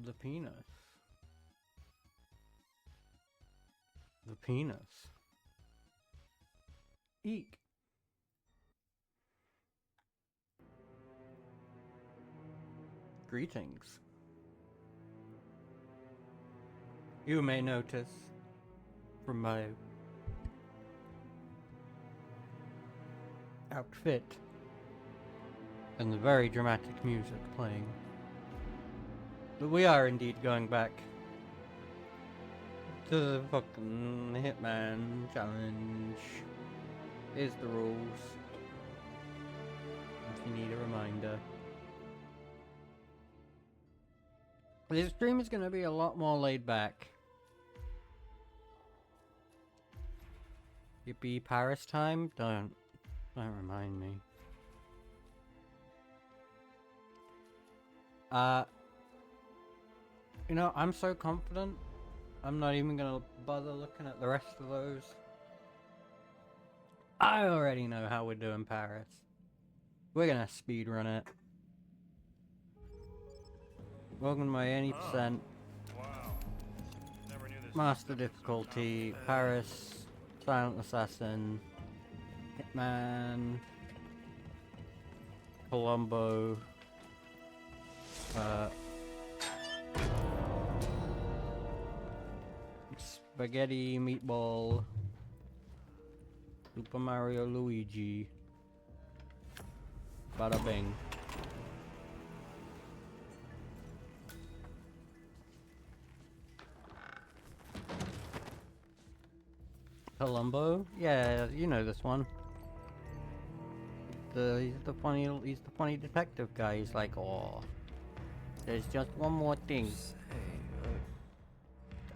The penis. The penis. Eek. Greetings. You may notice from my outfit and the very dramatic music playing that we are indeed going back to the fucking Hitman challenge. Is the rules. If you need a reminder. This stream is going to be a lot more laid back. Yippee, Paris time? Don't remind me. You know, I'm so confident, I'm not even gonna bother looking at the rest of those. I already know how we're doing Paris. We're gonna speedrun it. Welcome to my any percent. Wow. Never knew this Master difficulty, Paris, Silent Assassin, Hitman, Colombo, Spaghetti Meatball, Super Mario Luigi, Bada Bing. Colombo? Yeah, you know this one. He's the funny detective guy. He's like, oh, there's just one more thing.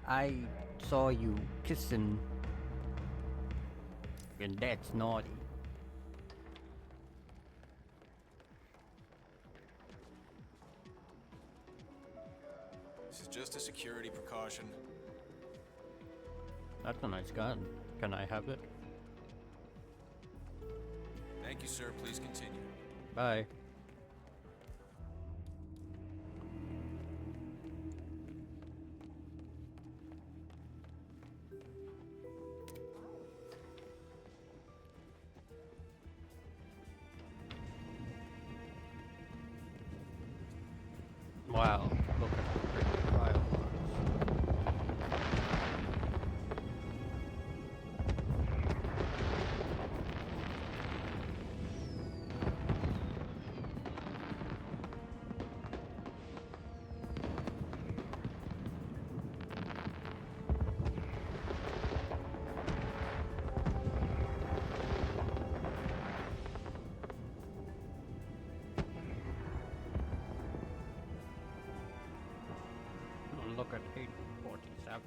I saw you kissing, and that's naughty. This is just a security precaution. That's a nice gun. Can I have it? Thank you, sir. Please continue. Bye. Wow, look at the pretty fireworks. Look at 847.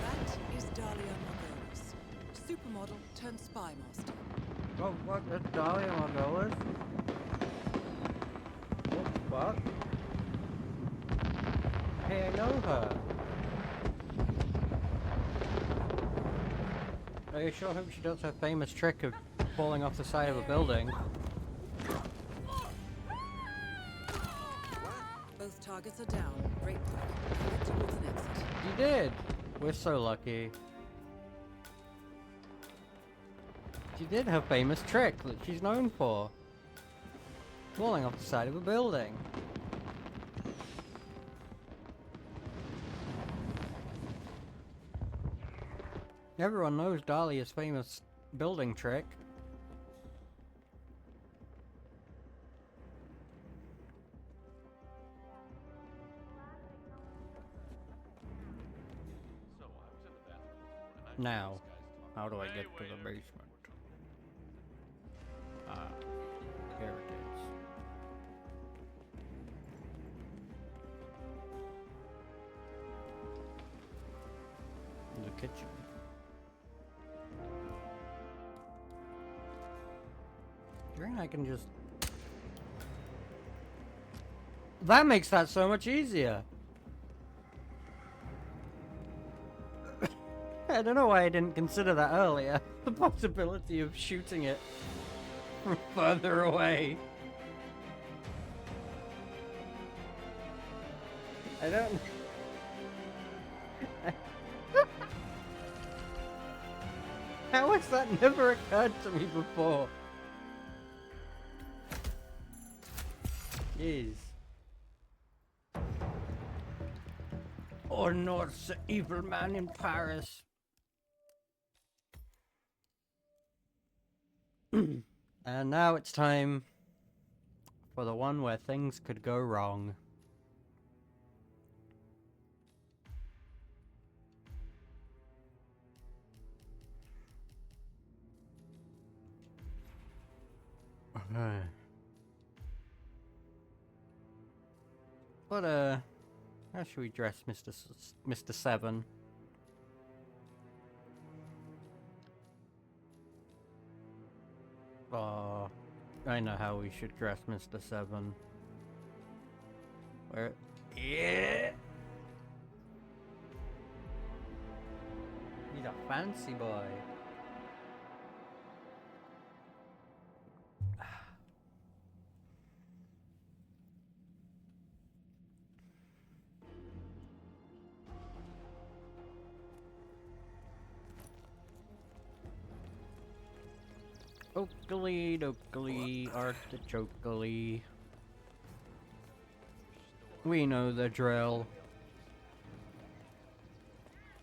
That is Dahlia Margolis, supermodel turned spy master. Oh, what? That's Dahlia Margolis? What the fuck? Hey, I know her. I sure hope she does her famous trick of falling off the side of a building. Both targets are down. Great work. Head towards an exit. You did! We're so lucky. She did her famous trick that she's known for. Falling off the side of a building. Everyone knows Dahlia's famous building trick. Now, how do I get to the basement? Ah, here it is. The kitchen. Do you reckon I can just... That makes that so much easier! I don't know why I didn't consider that earlier. The possibility of shooting it from further away. I don't... How has that never occurred to me before? Jeez. Or North's the evil man in Paris. And now it's time for the one where things could go wrong. But how should we dress Mr. Seven? Oh, I know how we should dress Mr. Seven. Where? Yeah. He's a fancy boy. Oakley, dokley, artichokely. We know the drill.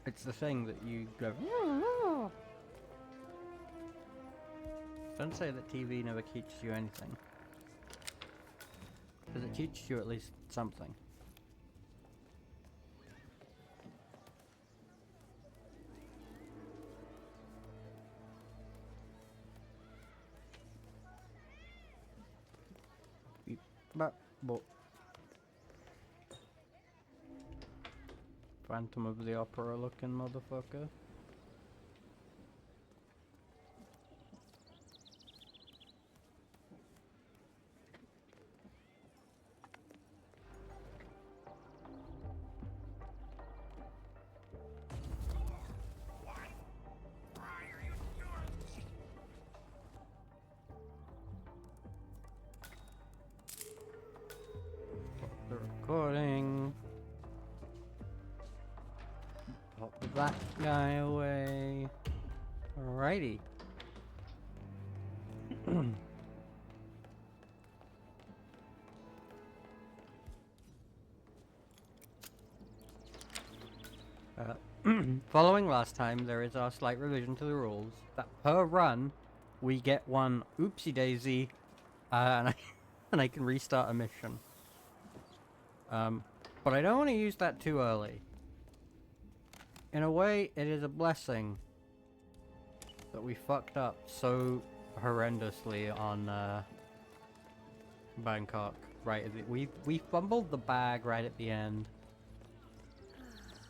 It's the thing that you go. Don't say that TV never teaches you anything. Because it teaches you at least something. Phantom of the Opera looking motherfucker. The recording. Pop that guy away. Alrighty. Following last time, there is a slight revision to the rules. That per run, we get one oopsie daisy, and I can restart a mission. But I don't want to use that too early. In a way, it is a blessing that we fucked up so horrendously on Bangkok. Right, we fumbled the bag right at the end.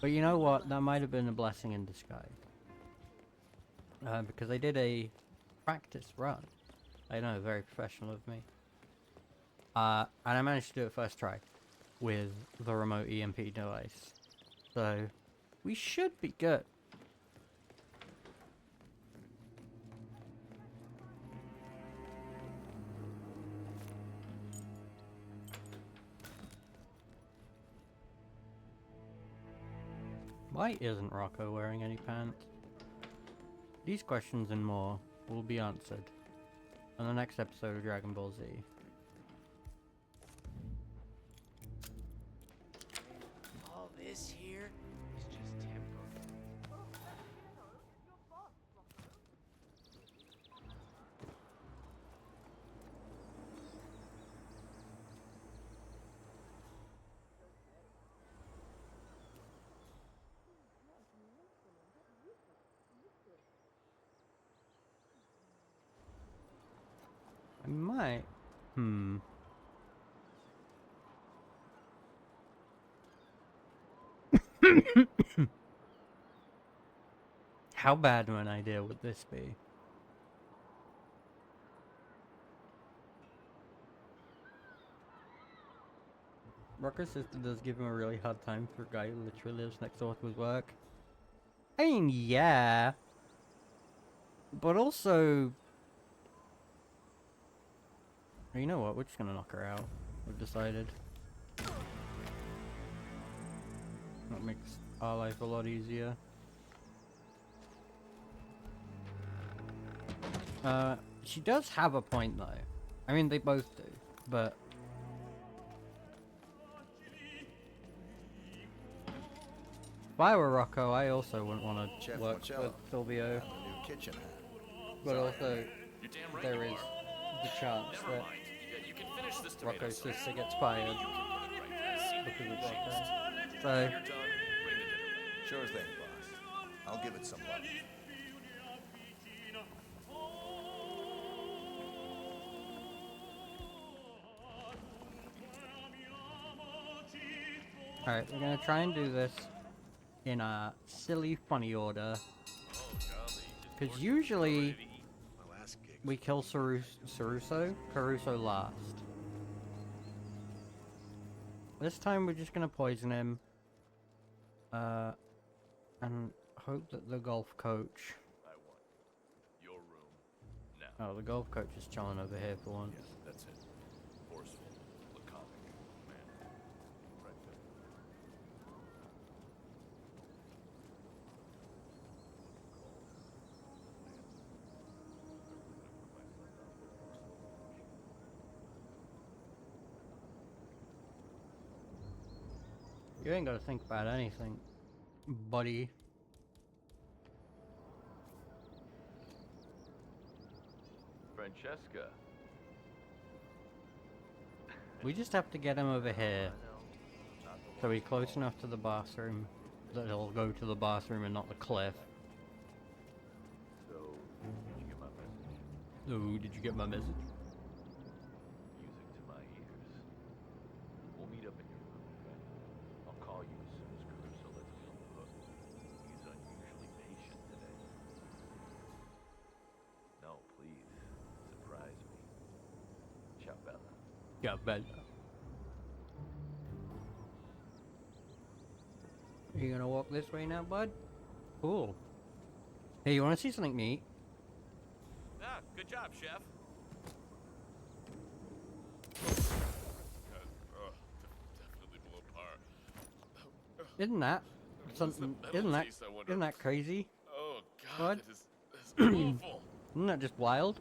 But you know what? That might have been a blessing in disguise. Because I did a practice run. I know, very professional of me. And I managed to do it first try with the remote EMP device. So, we should be good. Why isn't Rocco wearing any pants? These questions and more will be answered on the next episode of Dragon Ball Z. All this here is just temporary. I might. How bad of an idea would this be? Rocco's sister does give him a really hard time for a guy who literally lives next door to his work. I mean, yeah. But also... You know what? We're just gonna knock her out. We've decided. That makes our life a lot easier. She does have a point though. I mean, they both do, but... If I were Rocco, I also wouldn't want to Chef work Marcello. with Silvio. Found a new kitchen hat. But also, You're damn right there you is are. the chance Never that mind. You can finish this tomato Rocco's sauce. sister gets fired You can get it right. I see because of what Rocco. changed. So, When you're done, bring the dinner. Sure thing, boss. I'll give it some love. alright, we're gonna try and do this in a silly, funny order. Because usually My last gig. we kill Caruso last. This time we're just gonna poison him. And hope that the golf coach... I want your room now. Oh, the golf coach is chilling over here for once. Yes, that's it. Forceful, laconic, man. Right there. You ain't gotta think about anything, buddy. Francesca. We just have to get him over here. So he's close enough to the bathroom that he'll go to the bathroom and not the cliff. So, did you get my message? Oh, did you get my message? Music to my ears. We'll meet up in your room, okay? I'll call you as soon as Caruso lets me on the hook. He's unusually patient today. No, please. Surprise me. Ciao, Bella. Yeah, Bella. You gonna walk this way now, bud? Cool. Hey, you wanna see something neat? Ah, good job, chef. Definitely below par. Isn't that something? Isn't that crazy? Oh What? God, that's awful. Isn't that just wild?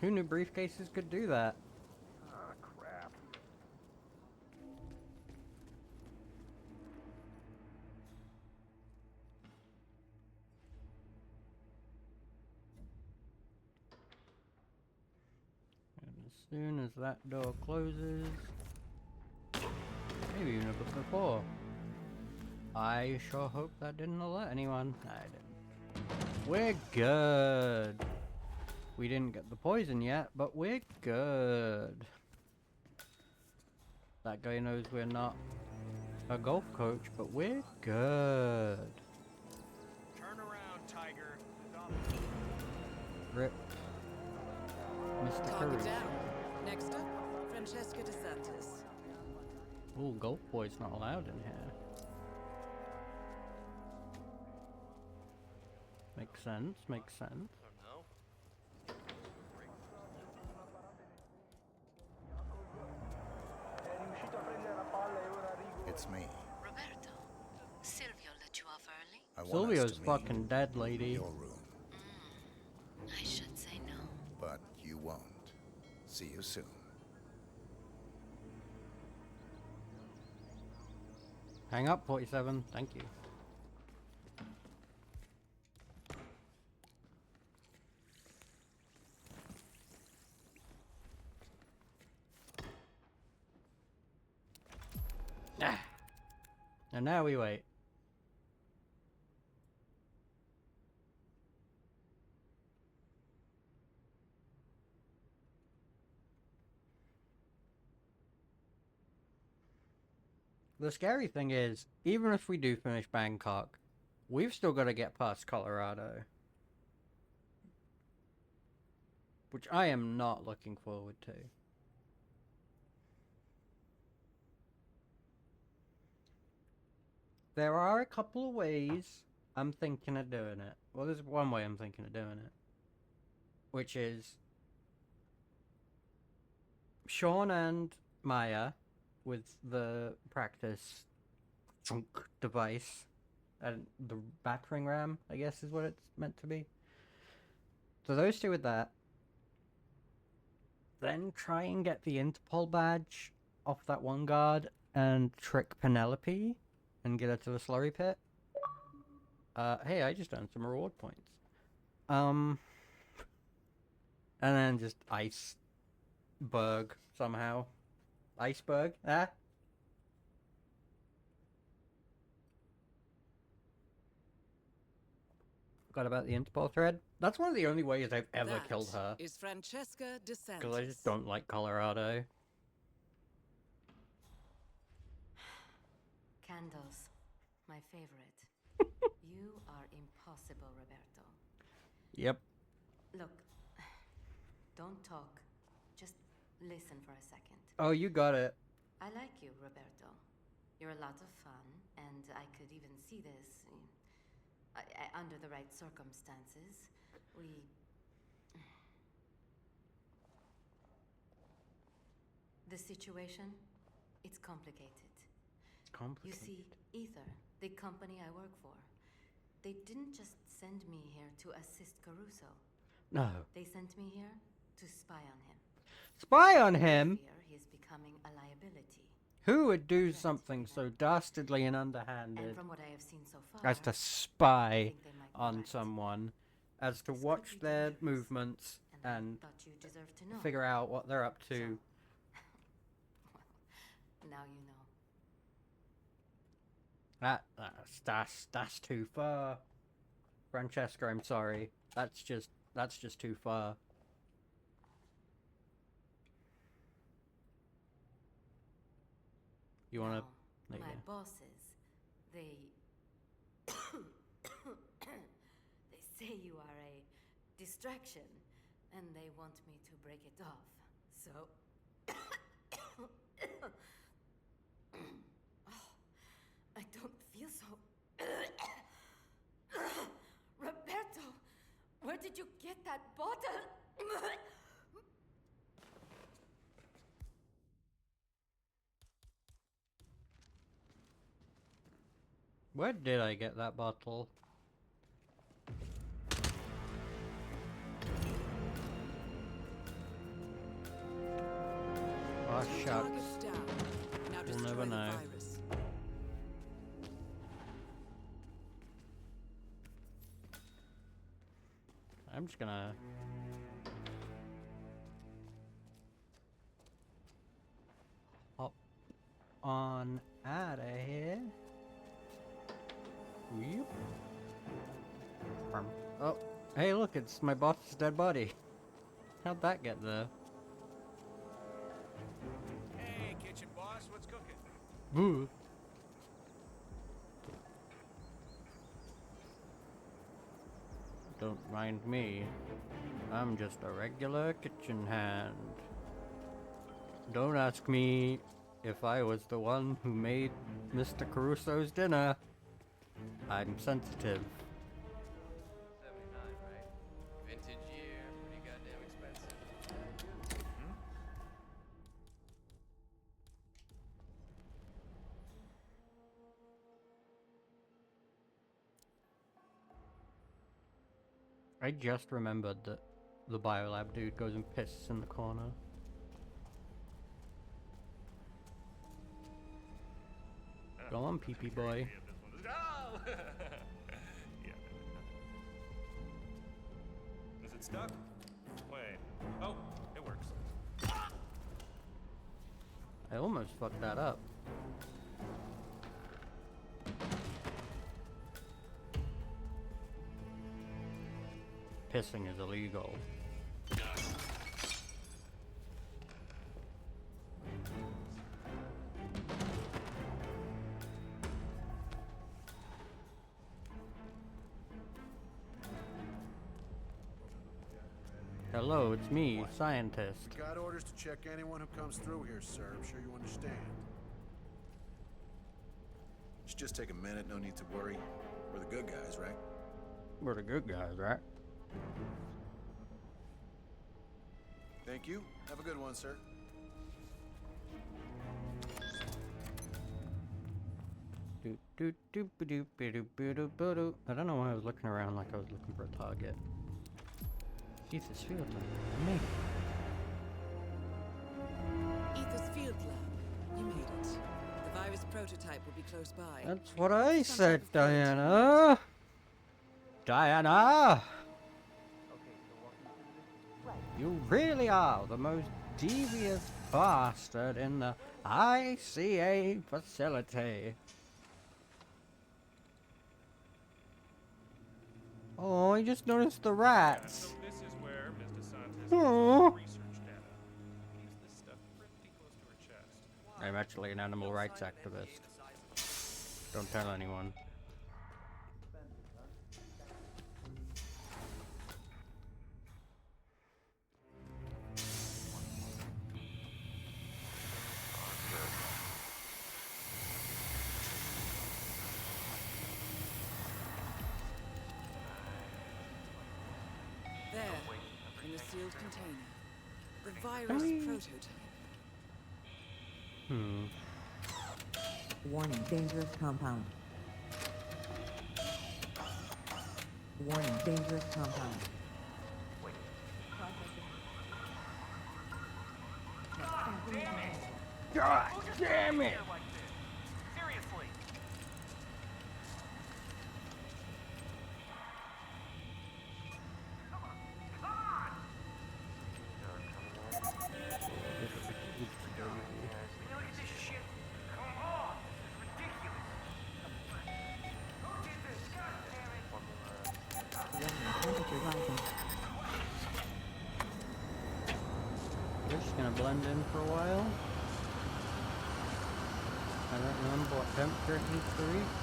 Who knew briefcases could do that? Ah, crap. And as soon as that door closes, maybe even a bit before. I sure hope that didn't alert anyone. I didn't. We're good. We didn't get the poison yet, but we're good. That guy knows we're not a golf coach, but we're good. Turn around, Tiger. Rip. Mr. Target Caruso. down. Next up, Francesca DeSantis. Ooh, golf boy's not allowed in here. Makes sense, makes sense. I don't know. It's me. Roberto, Silvio let you off early? I want us Silvio's to meet fucking dead, lady. in your room, I should say no. but you won't. See you soon. Hang up, 47. Thank you. Ah. And now we wait. The scary thing is, even if we do finish Bangkok, we've still got to get past Colorado. Which I am not looking forward to. There are a couple of ways I'm thinking of doing it. Well, there's one way I'm thinking of doing it. which is Sean and Maya with the practice chunk device and the battering ram, I guess is what it's meant to be. So those two with that. Then try and get the Interpol badge off that one guard and trick Penelope and get her to the slurry pit. Hey, I just earned some reward points. And then just Iceberg somehow. Iceberg? Ah? Forgot about the Interpol thread. That's one of the only ways I've ever killed her. Is Francesca DeSantis. Because I just don't like Colorado. Candles, my favorite. You are impossible, Roberto. Yep. Look, don't talk. Just listen for a second. Oh, you got it. I like you, Roberto. You're a lot of fun, and I could even see this under the right circumstances. The situation, it's complicated. You see, Ether, the company I work for, they didn't just send me here to assist Caruso. No. They sent me here to spy on him. Spy on him? I fear he is becoming a liability. Who would do something so dastardly and underhanded And from what I have seen so far, as to I spy think they might be on right. someone, as to This could watch be their dangerous. movements And I and thought you deserved to know. figure out what they're up to? Well, now you know. That's too far. Francesca, I'm sorry. That's just too far. You wanna? Now, There you my go. bosses, they they say you are a distraction, and they want me to break it off. So, I don't feel so. Roberto, where did you get that bottle? Where did I get that bottle? Oh shucks. Target's down. Now We'll destroy never the know. virus. I'm just gonna... hop on out of here. Weep. Oh, hey look, it's my boss's dead body. How'd that get there? Hey, kitchen boss, what's cooking? Boo. Don't mind me. I'm just a regular kitchen hand. Don't ask me if I was the one who made Mr. Caruso's dinner. I'm sensitive. 79, right? Vintage year, pretty goddamn expensive. I just remembered that the biolab dude goes and pisses in the corner. Go on, pee-pee boy. Oh! Yeah. Is it stuck? Wait. Oh, it works. I almost fucked that up. Pissing is illegal. Hello, it's me, scientist. We got orders to check anyone who comes through here, sir. I'm sure you understand. Should just take a minute, no need to worry. We're the good guys, right? We're the good guys, right? Thank you. Have a good one, sir. I don't know why I was looking around like I was looking for a target. Ether's field lab. Me. Ether's field lab. You made it. The virus prototype will be close by. That's what I Some said, type of Diana. Diana! You really are the most devious bastard in the ICA facility. Oh, I just noticed the rats. So this is where Ms. DeSantis Aw. keeps research data. Keeps this stuff pretty close to her chest. I'm actually an animal rights activist. Don't tell anyone. There, in the sealed container. The virus prototype. Warning, dangerous compound. Warning, dangerous compound. God damn it! Seriously. Look at this shit. Come on. It's ridiculous. Look at this. God damn it. Warning, temperature rising. We're just gonna blend in for a while. I don't remember what temperature it needs to reach.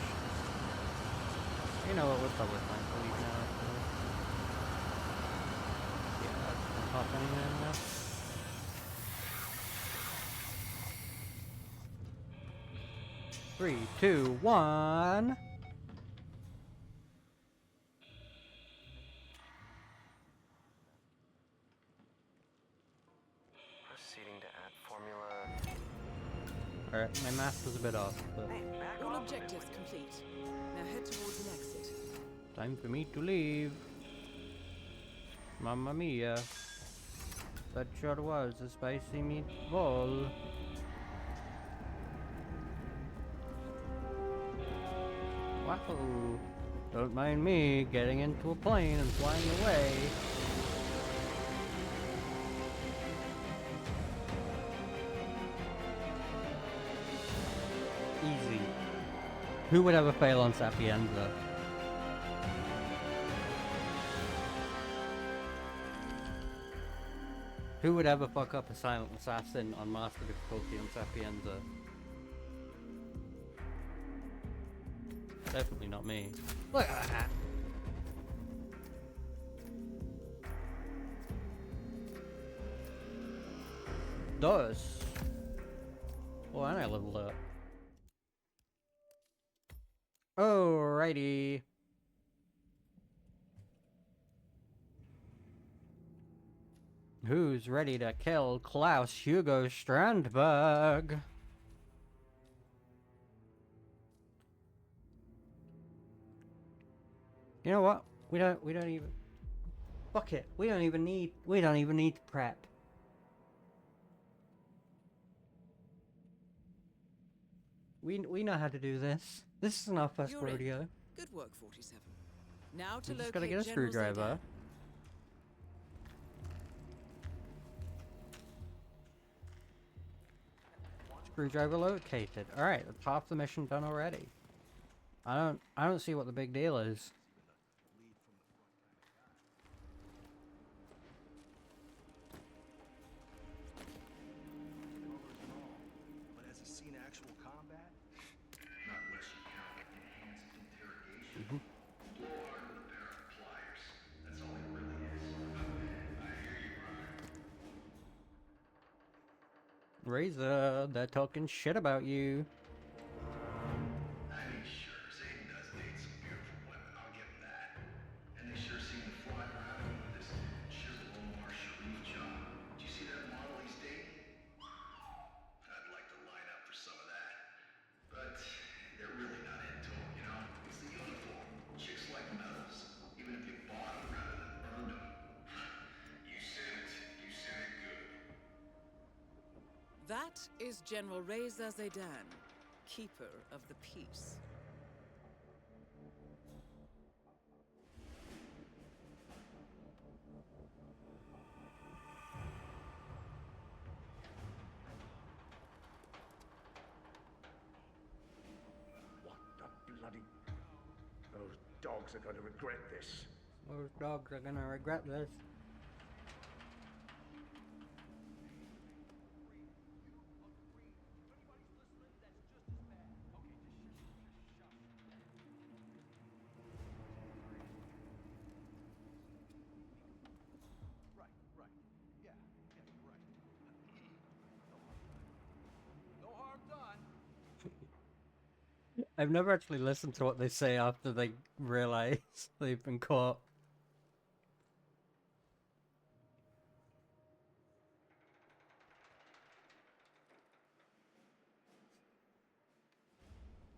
You know what, we're probably fine to leave now, actually. Yeah, that's gonna pop anywhere now. Three, two, one. Proceeding to add formula. Alright, my math was a bit off, but All objectives complete. Now head towards an exit. time for me to leave. Mamma mia. That sure was a spicy meatball. Wow. Don't mind me getting into a plane and flying away. Easy. Who would ever fail on Sapienza? Who would ever fuck up a silent assassin on master difficulty on Sapienza? Definitely not me. Look at that. Dos. Oh, and I leveled up. Alrighty. Who's ready to kill Klaus Hugo Strandberg? You know what? We don't even fuck it. We don't even need to prep. We know how to do this. This isn't our first You're in. rodeo. Good work, 47. Now to We just locate gotta get a General screwdriver. Zaydan. Screwdriver located. Alright, that's half the mission done already. I don't see what the big deal is. But as a scene actual combat, not unless you count enhanced interrogation. Lord, with a pair of pliers. That's all it really is. I hear you, brother. Razor, they're talking shit about you. I mean, sure, Zayden does date some beautiful women, I'll give him that. And they sure seem to fly around him with this Shizzle Omar Sharif job. Did you see that That is General Reza Zaidan, Keeper of the Peace. What the bloody... Those dogs are going to regret this. Those dogs are gonna regret this. Right. Yeah, you're right. No harm done. I've never actually listened to what they say after they realize they've been caught.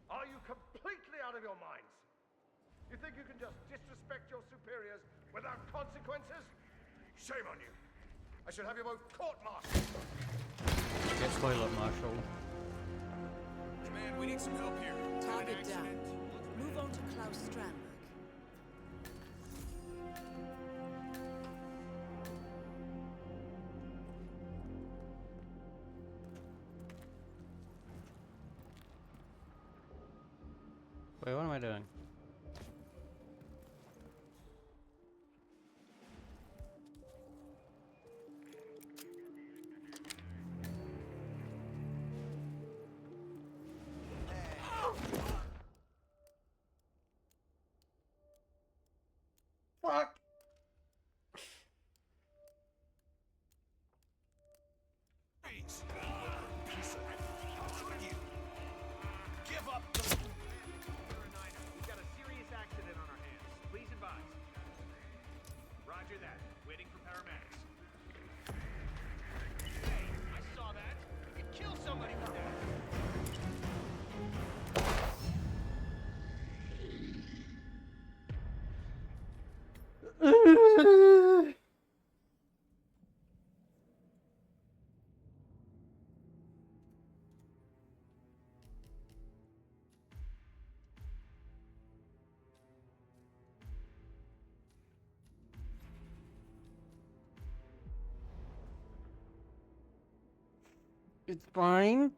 Are you completely out of your minds? You think you can just disrespect your superiors without consequences? Shame on you. I should have you both court-martialed. Get toilet marshal. Command, we need some help here. Target down. Move on to Klaus Strandberg. Wait, what am I doing? Fuck! Piece of... You. Give up the... We've got a serious accident on our hands. Please advise. Roger that. Waiting for paramedics. Hey, I saw that. You could kill somebody with that. It's fine.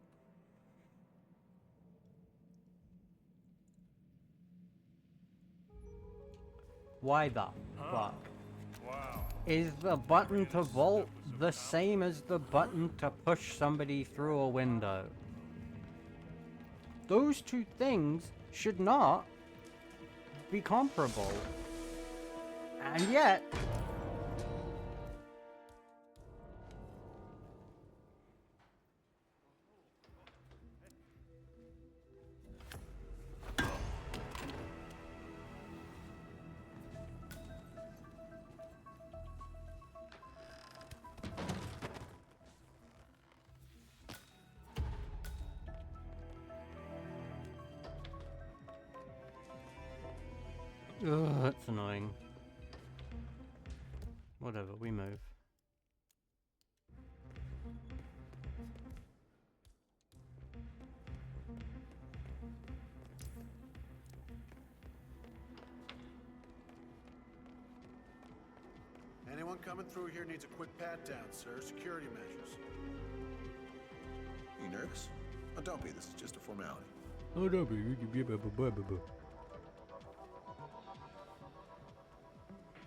Why the fuck? Wow. Is the button to vault the same as the button to push somebody through a window? Those two things should not be comparable. And yet... Ugh, that's annoying. Whatever, we move. Anyone coming through here needs a quick pat down, sir. Security measures. You nervous? Oh, don't be. This is just a formality. Oh, no,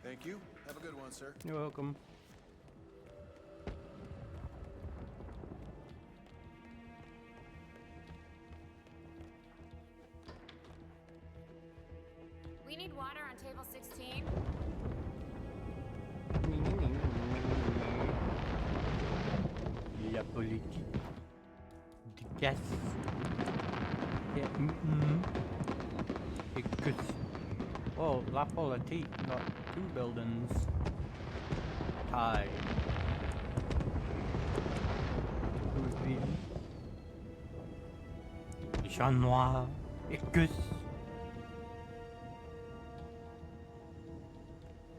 Thank you. Have a good one, sir. you're welcome. We need water on table 16. La politique du casse. Oh, la politique got two buildings tied. Les champs noirs, Écosse.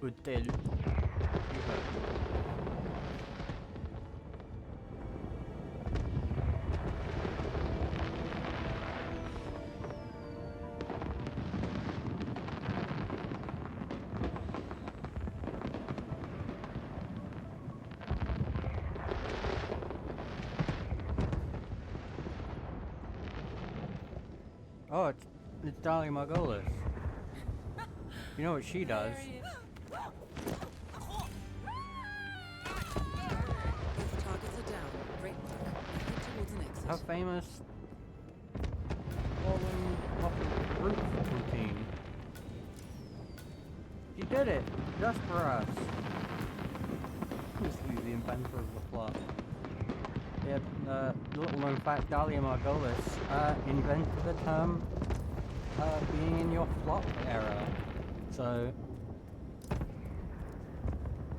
Hôtel. Oh, it's Dahlia Margolis. You know what she does? Both targets are down. Great work. Head towards an exit. Her famous falling off the roof routine. She did it! Just for us. Obviously the inventor of the plot. Yeah, little known fact, Dahlia Margolis invented the term being in your flop era. So,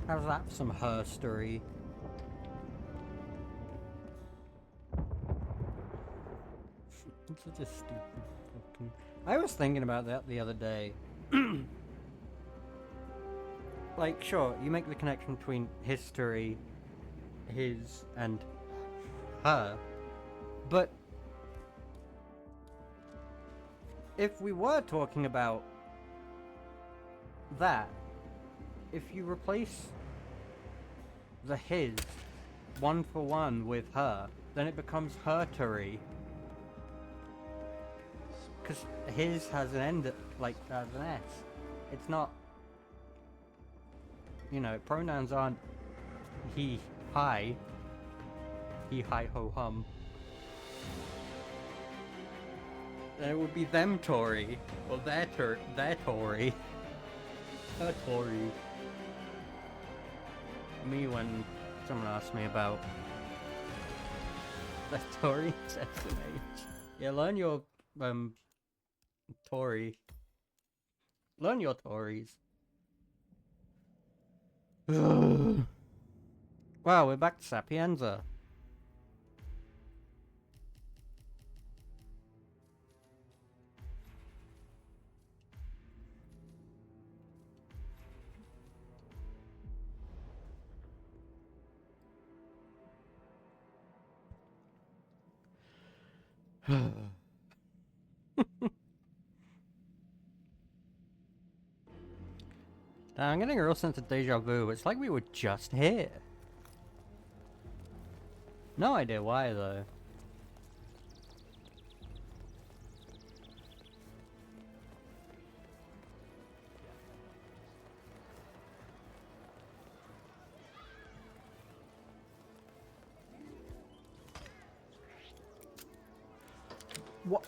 how's that for some herstory? It's such a stupid fucking... I was thinking about that the other day. Like, sure, you make the connection between history, his, and her, but if we were talking about that, if you replace the his one for one with her, then it becomes hertery. Because his has an end, like, has an S. It's not, you know, pronouns aren't he, hi, ho, hum. Then it would be them Tory, or their Tory. Her Tory. Me when someone asked me about the Tory SMH. Yeah, learn your, Tory. Learn your Tories. Wow, we're back to Sapienza. I'm getting a real sense of deja vu. It's like we were just here. No idea why, though. What?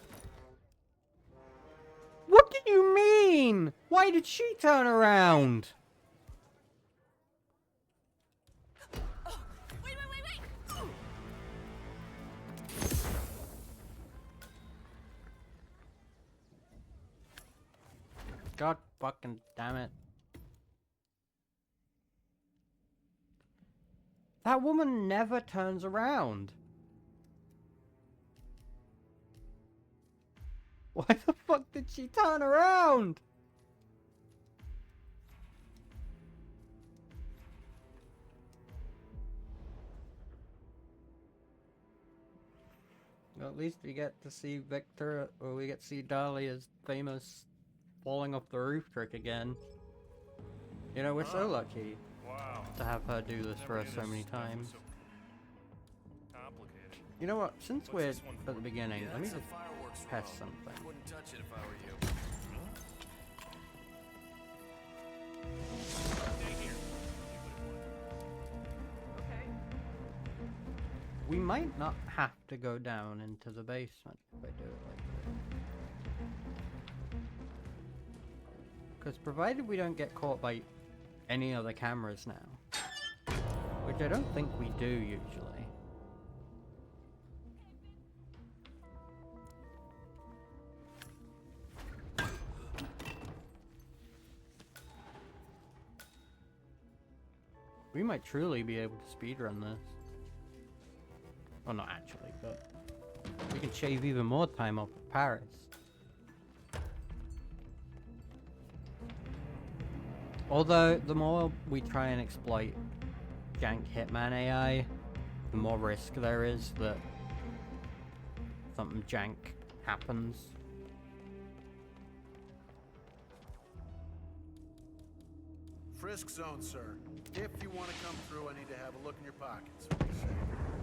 What do you mean? Why did she turn around? Wait! God fucking damn it. That woman never turns around. Why the fuck did she turn around? Well, at least we get to see Victor, or we get to see Dahlia's famous falling off the roof trick again. You know, we're so lucky to have her do this for us so many times. You know what? Since we're at the beginning, let me just test something. Wouldn't touch it if I were you. We might not have to go down into the basement if I do it like this. Because provided we don't get caught by any other cameras now, which I don't think we do usually. We might truly be able to speedrun this. Well, not actually, but we can shave even more time off of Paris. Although, the more we try and exploit jank Hitman AI, the more risk there is that something jank happens. Frisk zone, sir. If you want to come through, I need to have a look in your pockets. What do you say?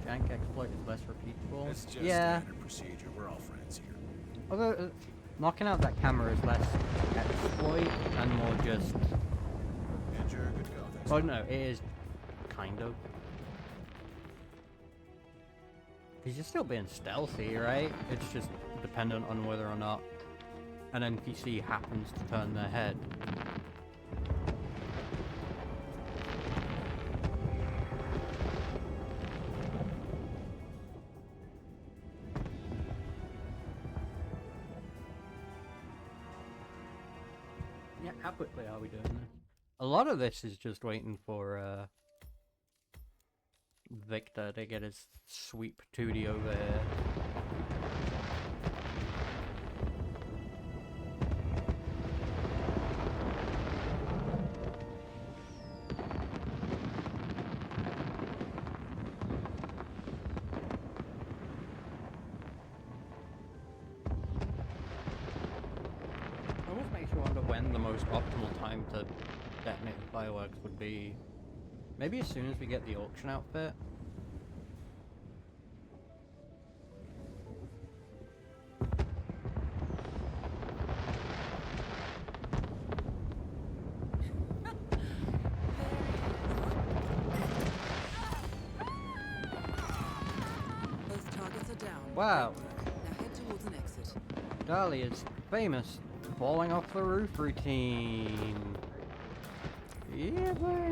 Jank exploit is less repeatable. It's just yeah. standard procedure. We're all friends here. Although, knocking out that camera is less exploit and more just... And you're good to go. Thanks. Oh no, it is kind of. Because you're still being stealthy, right? It's just dependent on whether or not an NPC happens to turn their head. Yeah, how quickly are we doing this? A lot of this is just waiting for Victor to get his sweep 2D over here. Almost makes you wonder when the most optimal time to detonate the fireworks would be. Maybe as soon as we get the auction outfit. Both targets are down. Wow. Now head towards an exit. Dahlia's famous falling off the roof routine. Yeah, boy.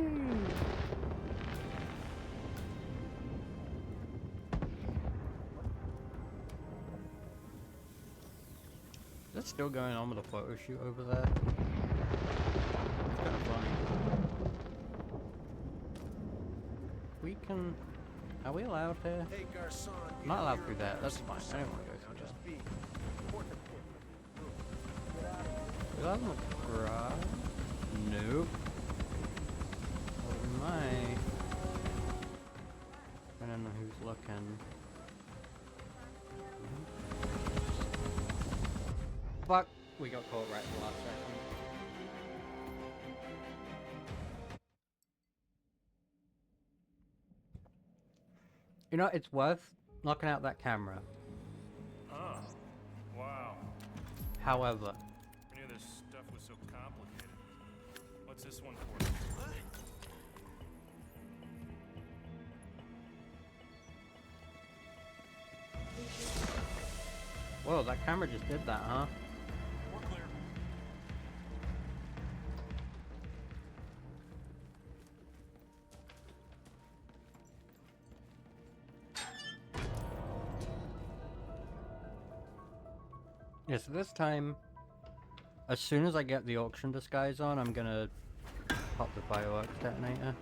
Is that still going on with the photo shoot over there? It's kind of funny. We can... Are we allowed here? Hey, Garcon. I'm not allowed through that. That's fine. I don't want to go through that. Is that in the garage? Nope. Oh my. I don't know who's looking. Fuck! We got caught right at the last second. You know, it's worth knocking out that camera. Oh, wow. However, I knew this stuff was so complicated. What's this one for? whoa, that camera just did that, huh? We're clear. Yeah, so this time, as soon as I get the auction disguise on, I'm gonna pop the fireworks detonator.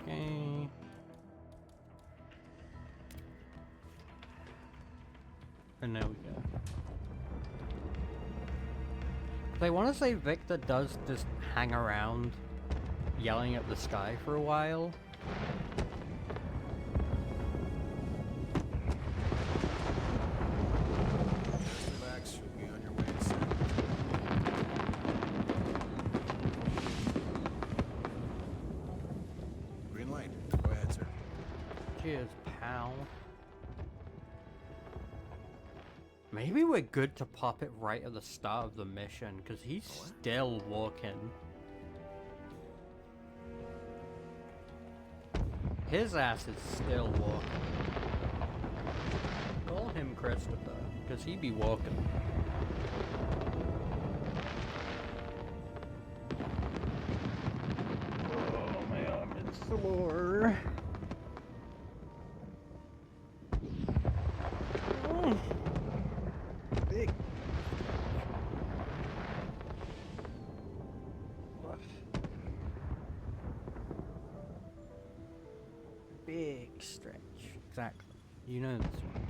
Okay. And there we go. I want to say Victor does just hang around yelling at the sky for a while. Just relax, you'll be on your way soon. Green light. Go ahead, sir. Cheers, pal. Maybe we're good to pop it right at the start of the mission, because he's still walking. His ass is still walking. Call him Christopher, because he be walking. Oh my arm is sore. Big. Big stretch. Exactly. You know this one.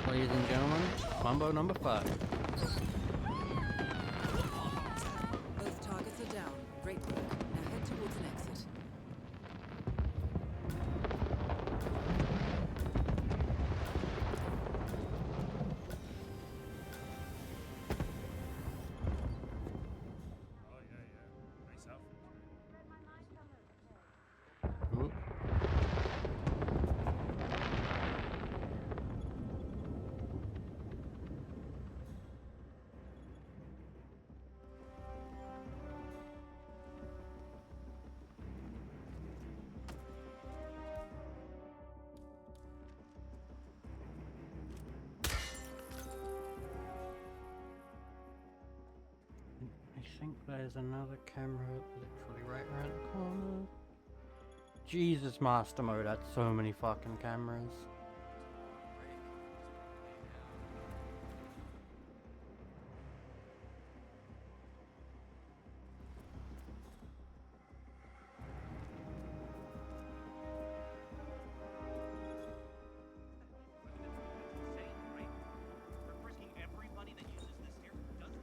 Ladies and gentlemen, Mambo number 5. Both targets are down. Great work. Now head towards an exit. think there's another camera literally right around the corner. Jesus, Master Mode had so many fucking cameras.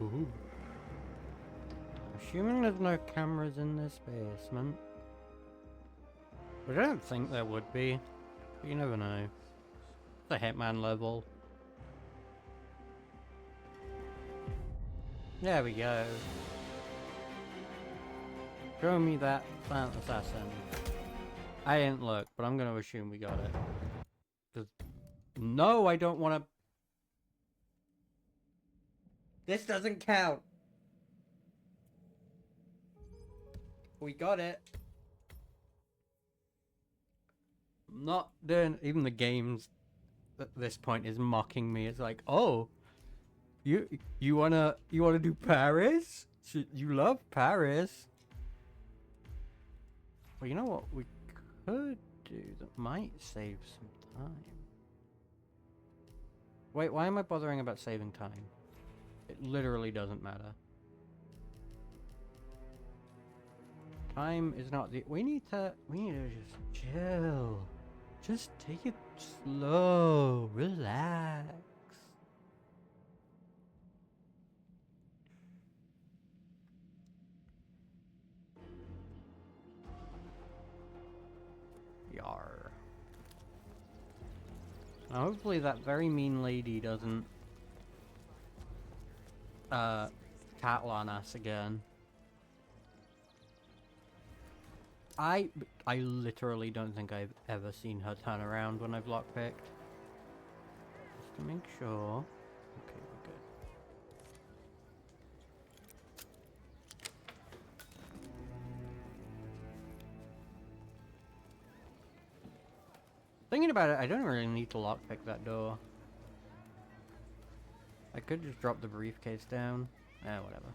Ooh. Assuming there's no cameras in this basement. But I don't think there would be. But you never know. It's a Hitman level. There we go. Show me that silent assassin. I didn't look, but I'm gonna assume we got it. 'Cause no, I don't wanna... This doesn't count. We got it. I'm not doing... Even the games at this point is mocking me. It's like, oh, you wanna do Paris? You love Paris. Well, you know what we could do that might save some time. Wait, why am I bothering about saving time? It literally doesn't matter. Time is not the... We need to just chill. Just take it slow. Relax. Yar. Now hopefully that very mean lady doesn't tattle on us again. I literally don't think I've ever seen her turn around when I've lockpicked. Just to make sure. Okay, we're good. Thinking about it, I don't really need to lockpick that door. I could just drop the briefcase down. Whatever.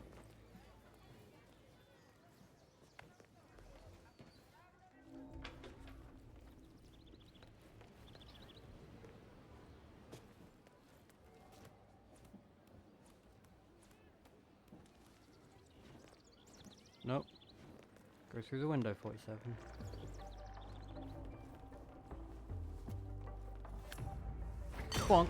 Nope. Go through the window, 47. Bonk.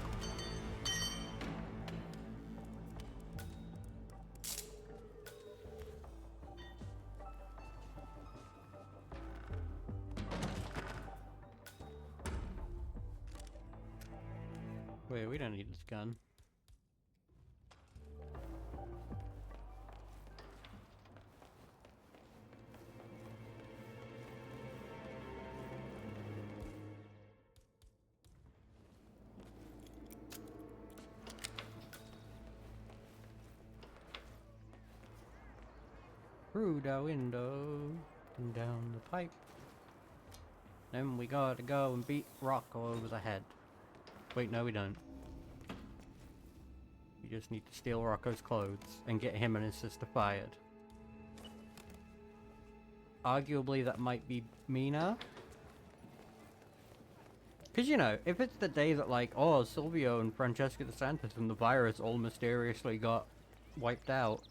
Wait, we don't need this gun. Through the window and down the pipe. Then we gotta go and beat Rocco over the head. Wait, no we don't. We just need to steal Rocco's clothes and get him and his sister fired. Arguably that might be meaner. Because, you know, if it's the day that, like, oh, Silvio and Francesca DeSantis and the virus all mysteriously got wiped out,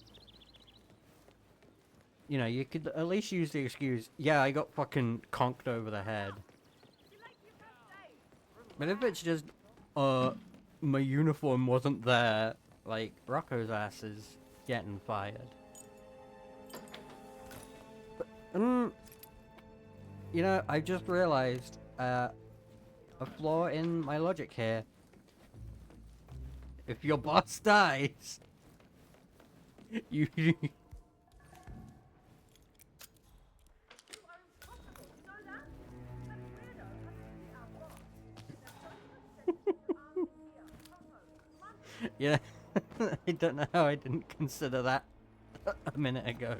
you know, you could at least use the excuse, yeah, I got fucking conked over the head. But if it's just, my uniform wasn't there, like, Rocco's ass is getting fired. But, you know, I just realized, a flaw in my logic here. If your boss dies, you... Yeah, I don't know how I didn't consider that a minute ago.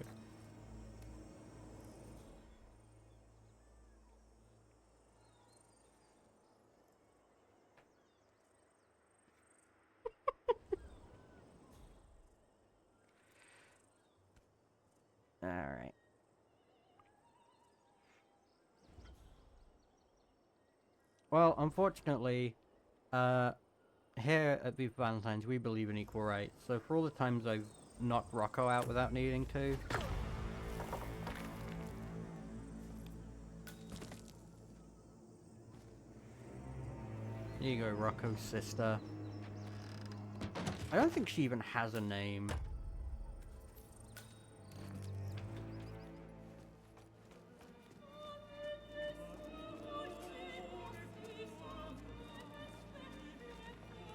Alright. Well, unfortunately, here at Beef Valentine's, we believe in equal rights. So for all the times I've knocked Rocco out without needing to... Here you go, Rocco's sister. I don't think she even has a name.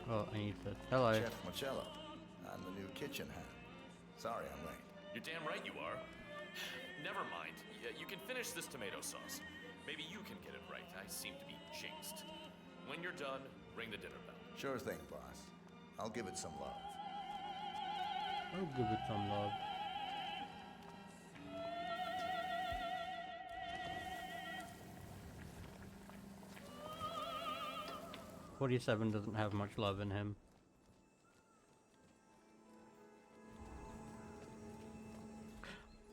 Oh, I need to... Hello. Chef Marcello. I'm the new kitchen hand. Sorry I'm late. You're damn right you are. Never mind. You can finish this tomato sauce. Maybe you can get it right. I seem to be jinxed. When you're done, ring the dinner bell. Sure thing, boss. I'll give it some love. I'll give it some love. "47 doesn't have much love in him.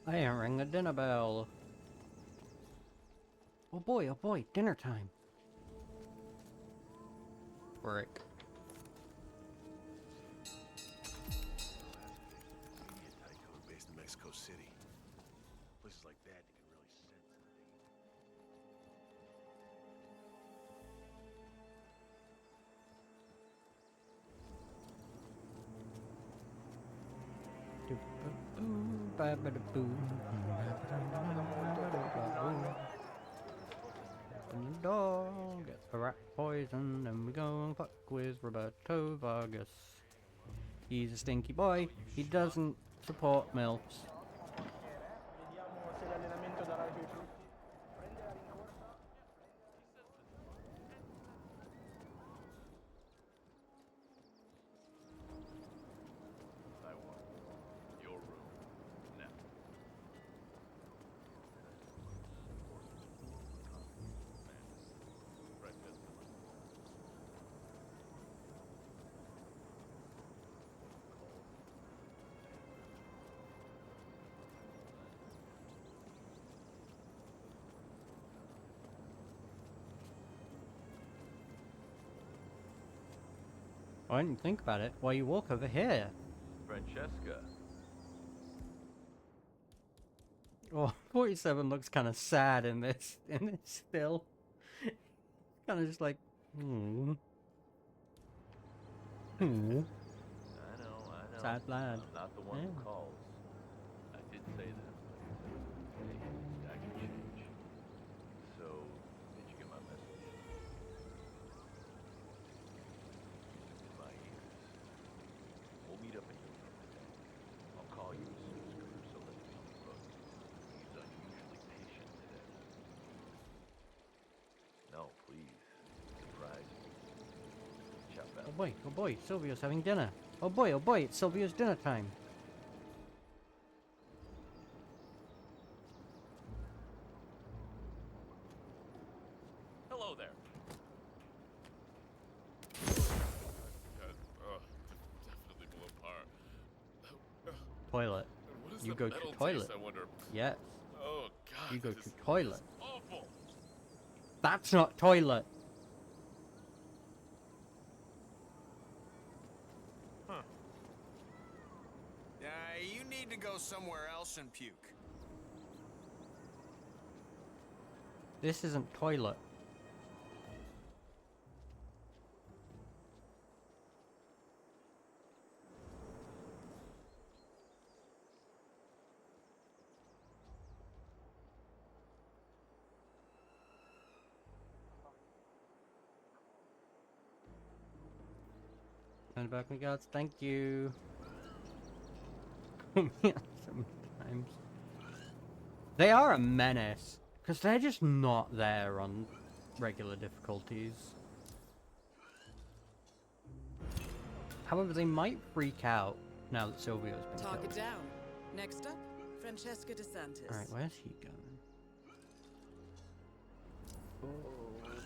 I didn't ring the dinner bell. Oh boy, dinner time. Frick. Based in Mexico City. Places like that, you can really sense the Open the door, get the rat poison, and we go and fuck with Roberto Vargas. He's a stinky boy. He doesn't support MILFs. I want your room now. I didn't think about it. Why you walk over here? Francesca. Oh, 47 looks kind of sad in this still. Kind of just like, I know. Sad lad. I'm not the one who calls. I did say that, but hey, that can change. So, did you get my message? To my ears. We'll meet up in your room today. I'll call you as soon as Caruso lets me on the hook. He's unusually patient today. No, please. Surprise me. Ciao, oh boy, Silvio's having dinner. Oh boy, it's Silvio's dinner time. Hello there. Definitely below par. Toilet. What is You the go metal to toilet. taste, I wonder? Yes. Oh god. You go this to is toilet. awful. That's not toilet. You need to go somewhere else and puke. This isn't toilet. Send back me gods, thank you. Sometimes. They are a menace, because they're just not there on regular difficulties. However, they might freak out now that Silvio's been Talk killed. it down. Next up, Francesca DeSantis. Alright, where's he going? Oh,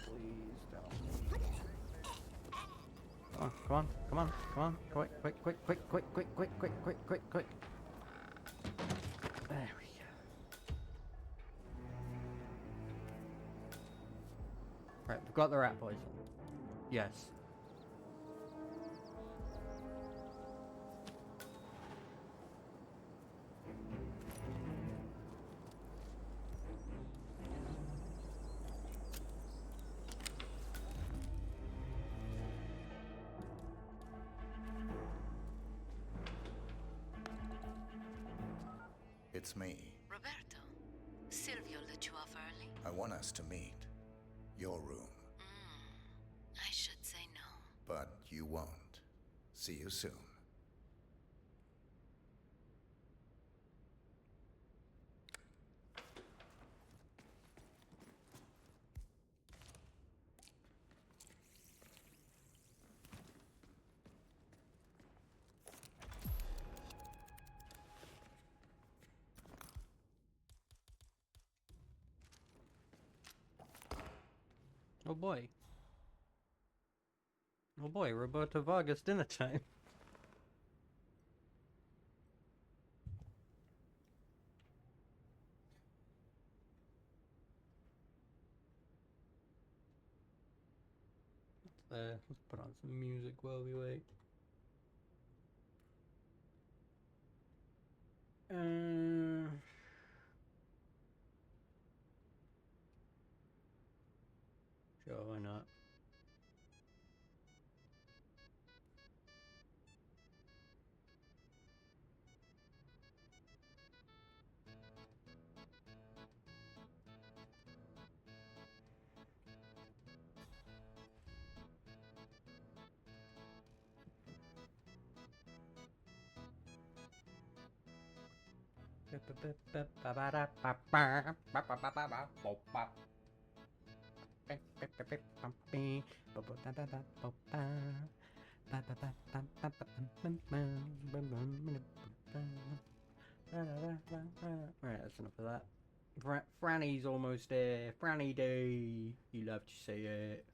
please don't. Come on. Quick. There we go. Right, we've got the rat poison. Yes. It's me. Roberto, Silvio let you off early? I want us to meet. Your room. I should say no. But you won't. See you soon. Oh boy. Oh boy, Roberto Vargas dinner time. Let's put on some music while we wait. Sure, why not? Alright, that's enough of that. Franny's almost there. Franny Day. You love to say it.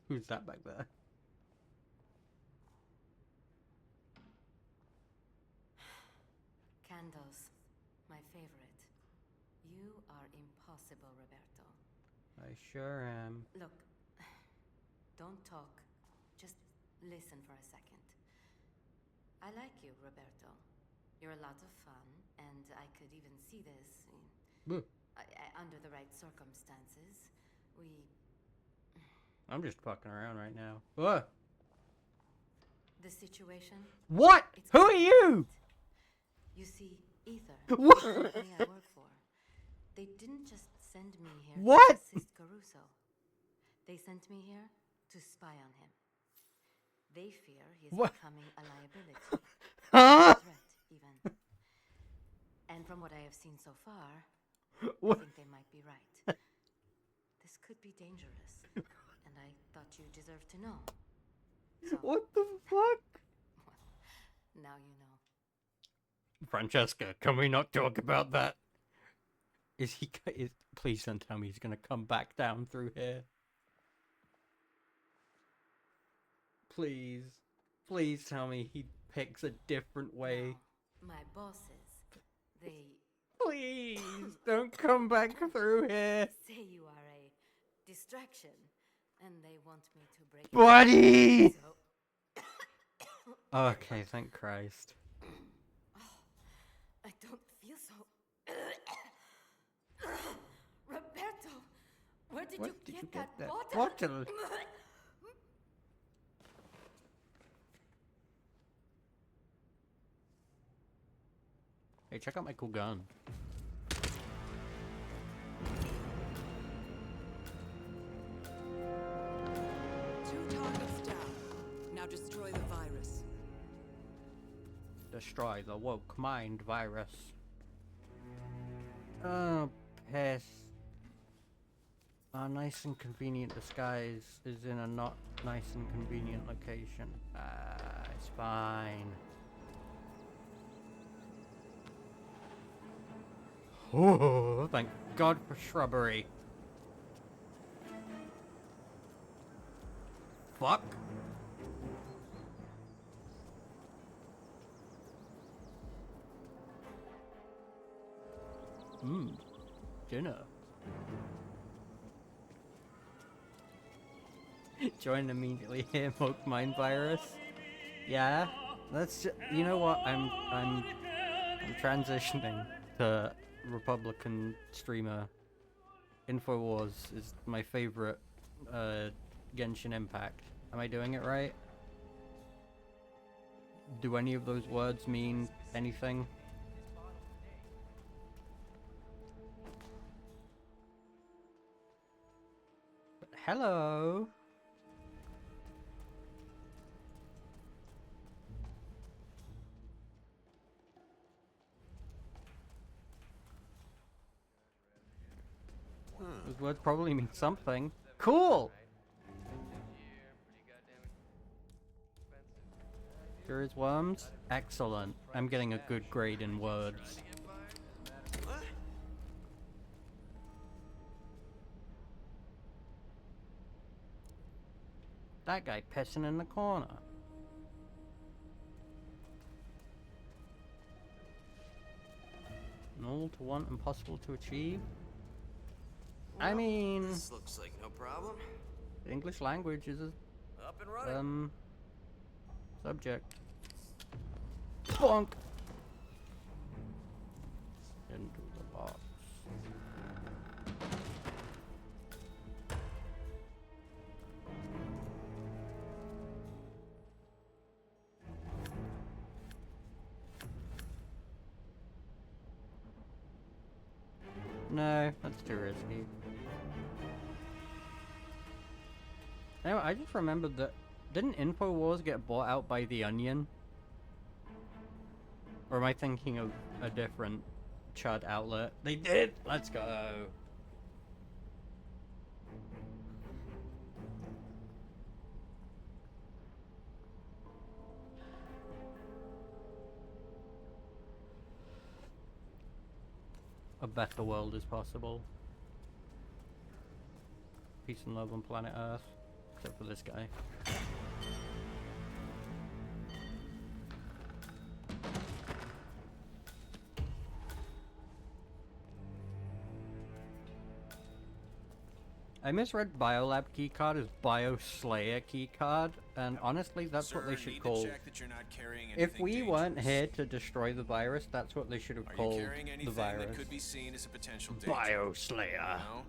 Who's that back there? Candles, my favorite. You are impossible, Roberto. I sure am. Look, don't talk. Just listen for a second. I like you, Roberto. You're a lot of fun, and I could even see this under the right circumstances. I'm just fucking around right now. What? The situation? What? Who are you? You see, Ether, What? the company I work for, they didn't just send me here What? to assist Caruso. They sent me here to spy on him. They fear he is becoming a liability. Huh? A threat, even. And from what I have seen so far, I think they might be right. This could be dangerous, and I thought you deserved to know. So, what the fuck? Well, now you know. Francesca, can we not talk about that? Please don't tell me he's gonna come back down through here. Please. Please tell me he picks a different way. No, my bosses, they... Please, don't come back through here. say you are a distraction, and they want me to break Buddy! So... Okay, thank Christ. I don't feel so... Roberto, where did you get that bottle? Hey, check out my cool gun. Two targets down. Now destroy the virus. Destroy the woke mind virus. Oh, piss. Our nice and convenient disguise is in a not nice and convenient location. It's fine. Oh, thank God for shrubbery. Fuck. Dinner. Join immediately here, Moke Mind Virus. Yeah, that's you know what? I'm transitioning to Republican streamer. Infowars is my favorite Genshin Impact. Am I doing it right? Do any of those words mean anything? Hello. Those words probably mean something. Cool! Here is worms? Excellent. I'm getting a good grade in words. That guy pissing in the corner. Null to want, impossible to achieve? Well, I mean... This looks like no problem. English language is a... Up and running. Subject. Bonk! Into the box. No, that's too risky. Anyway, I just remembered that... Didn't InfoWars get bought out by The Onion? Or am I thinking of a different Chud outlet? They did! Let's go! A better world is possible. Peace and love on planet Earth. Except for this guy. I misread Biolab keycard as Bioslayer keycard, and honestly, that's what they should call. If we weren't here to destroy the virus, that's what they should have called the virus. That could be seen as a potential danger? Bioslayer. No?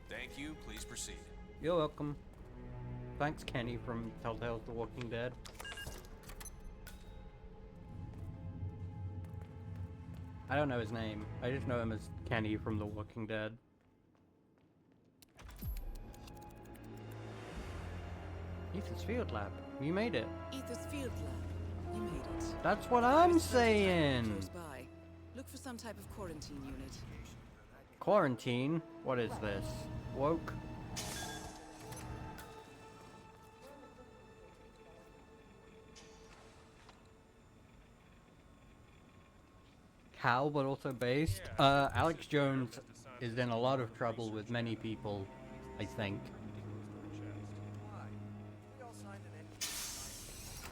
Thank you. Please proceed. You're welcome. Thanks, Kenny from Telltale's The Walking Dead. I don't know his name. I just know him as Kenny from The Walking Dead. Ether's Field Lab. You made it. Ether's Field Lab. You made it. That's what I'm saying. Close by. Look for some type of quarantine unit. Quarantine? What is this? Woke? Cal, but also based. Alex Jones is in a lot of trouble with many people, I think.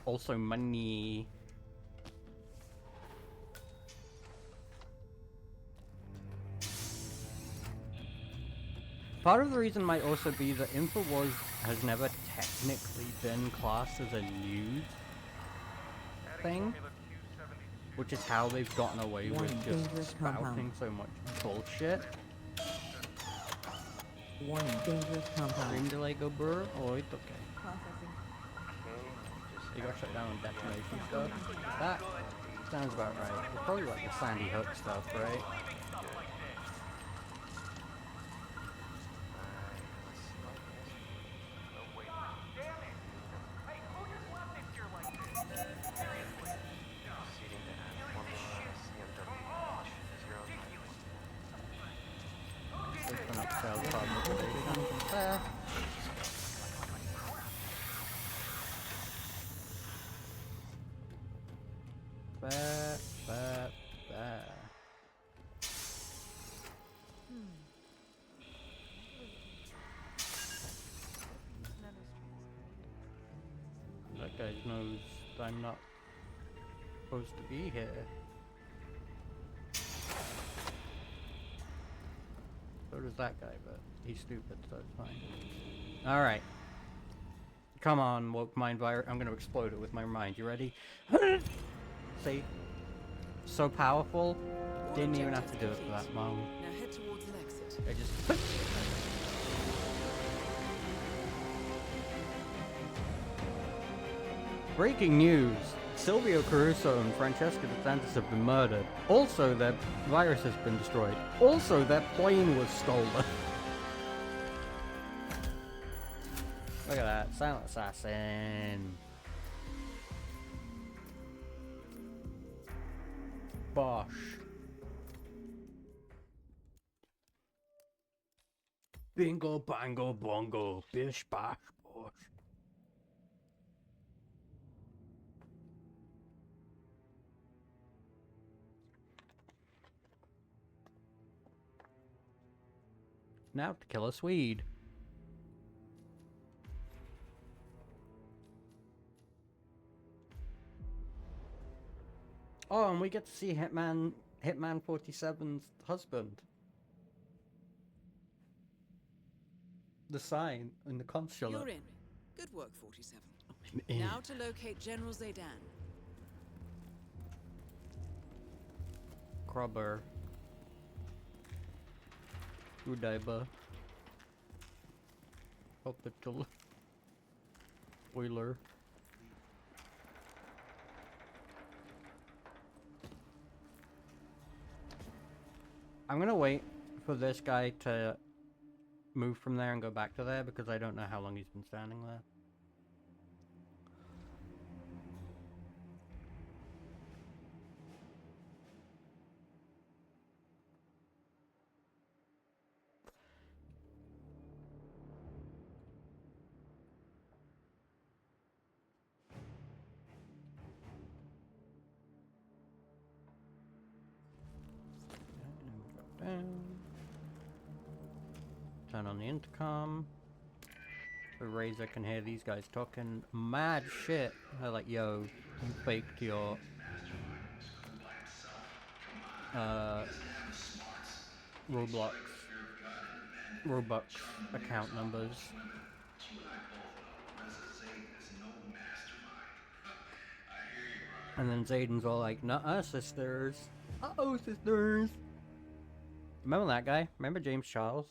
Also money. Part of the reason might also be that InfoWars has never technically been classed as a news thing. Which is how they've gotten away with just spouting so much bullshit. Warning, dangerous compound. Stream delay go burr? Oh, it's okay. You got shut down on detonation stuff? That sounds about right. It's probably like the Sandy Hook stuff, right? Open up sales publication. There. That guy knows I'm not supposed to be here. So does that guy, but he's stupid, so it's fine. Alright. Come on, woke mind virus. I'm gonna explode it with my mind. You ready? See? So powerful. Didn't even have to do it for that long. Now head towards an exit. I just... Breaking news. Silvio Caruso and Francesca DeSantis have been murdered. Also, their virus has been destroyed. Also, their plane was stolen. Look at that. Silent assassin. Bosh. Bingo, bango, bongo. Bish, bash, bosh. Now to kill a Swede. Oh, and we get to see Hitman 47's husband. The sign in the consulate. You're in. Good work, 47. Now to locate General Zaydan. Crubber. Udaiba. Hospital. Wheeler. I'm gonna wait for this guy to move from there and go back to there because I don't know how long he's been standing there. Turn on the intercom. The Razor can hear these guys talking mad shit. They're like, yo, you faked your Roblox account numbers. And then Zayden's all like, nuh-uh, sisters. Uh-oh, sisters. Remember that guy? Remember James Charles?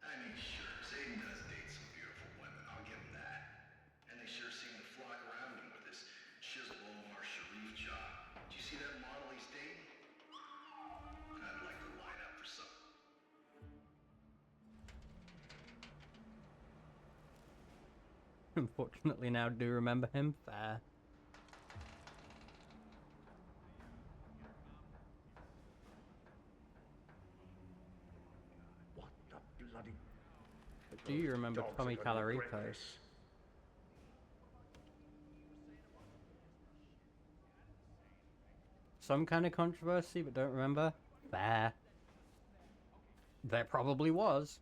I mean, sure, Zayden does date some beautiful women, I'll give him that. And they sure seem to flock around him with his chiseled Omar Sharif job. Did you see that model he's dating? I'd like to line up for some. Unfortunately now do remember him. Fair. Do you remember Tommy Calarico? Some kind of controversy, but don't remember? Fair. There probably was.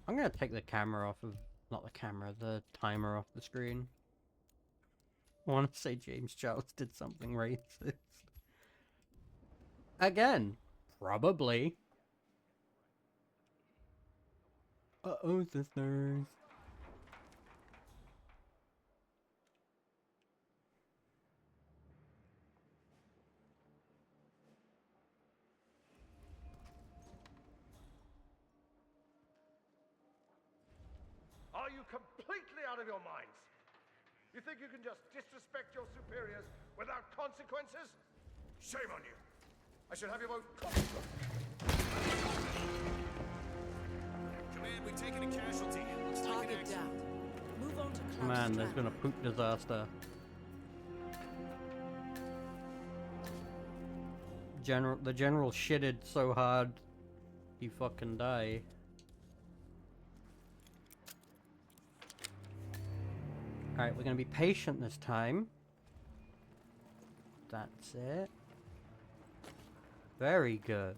I'm gonna take the camera off of... Not the camera, the timer off the screen. I want to say James Charles did something racist. Again, probably. Uh-oh, sisters. Are you completely out of your minds? You think you can just disrespect your superiors without consequences? Shame on you. I should have you both caught. Command, we've taken a casualty. Looks like Target down. Move on to Cloud's Man, there's Trap. been a poop disaster. The general shitted so hard he fucking died. Alright, we're gonna be patient this time. That's it. Very good.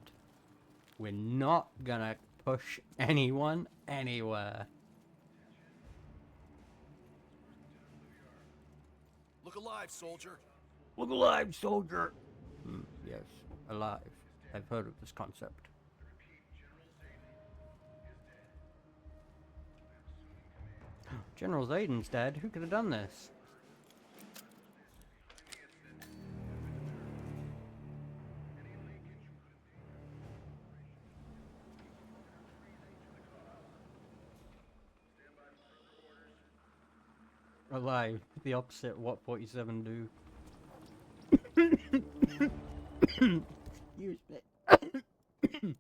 We're not gonna push anyone anywhere. Look alive, soldier. Look alive, soldier! Yes, alive. I've heard of this concept. General Zayden's dead. Who could have done this? Alive. The opposite of what 47 do. Excuse me.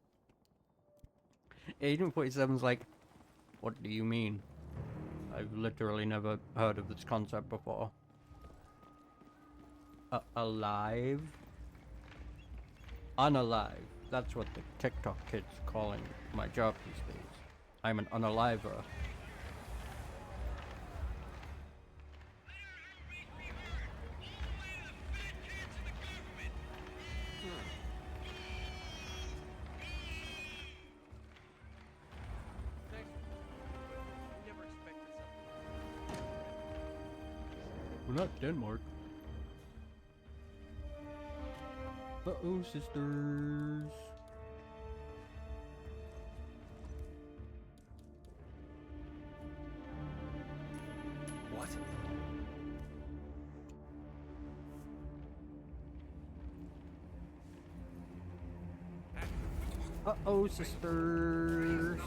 Agent 47's like, what do you mean? I've literally never heard of this concept before. Alive? Unalive. That's what the TikTok kids are calling my job these days. I'm an unaliver. We're not Denmark. Uh-oh, sisters. What? Uh-oh, sisters.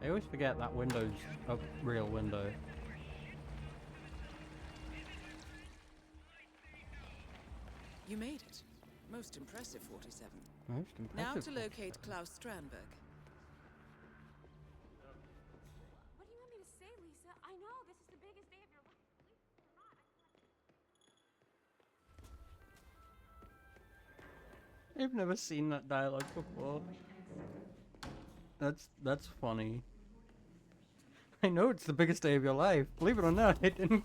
I always forget that window's a real window. You made it. Most impressive, 47. Most impressive. Now to locate Klaus Strandberg. What do you want me to say, Lisa? I know this is the biggest day of your life. Believe it or not, I've never seen that dialogue before. That's funny. I know it's the biggest day of your life. Believe it or not, I didn't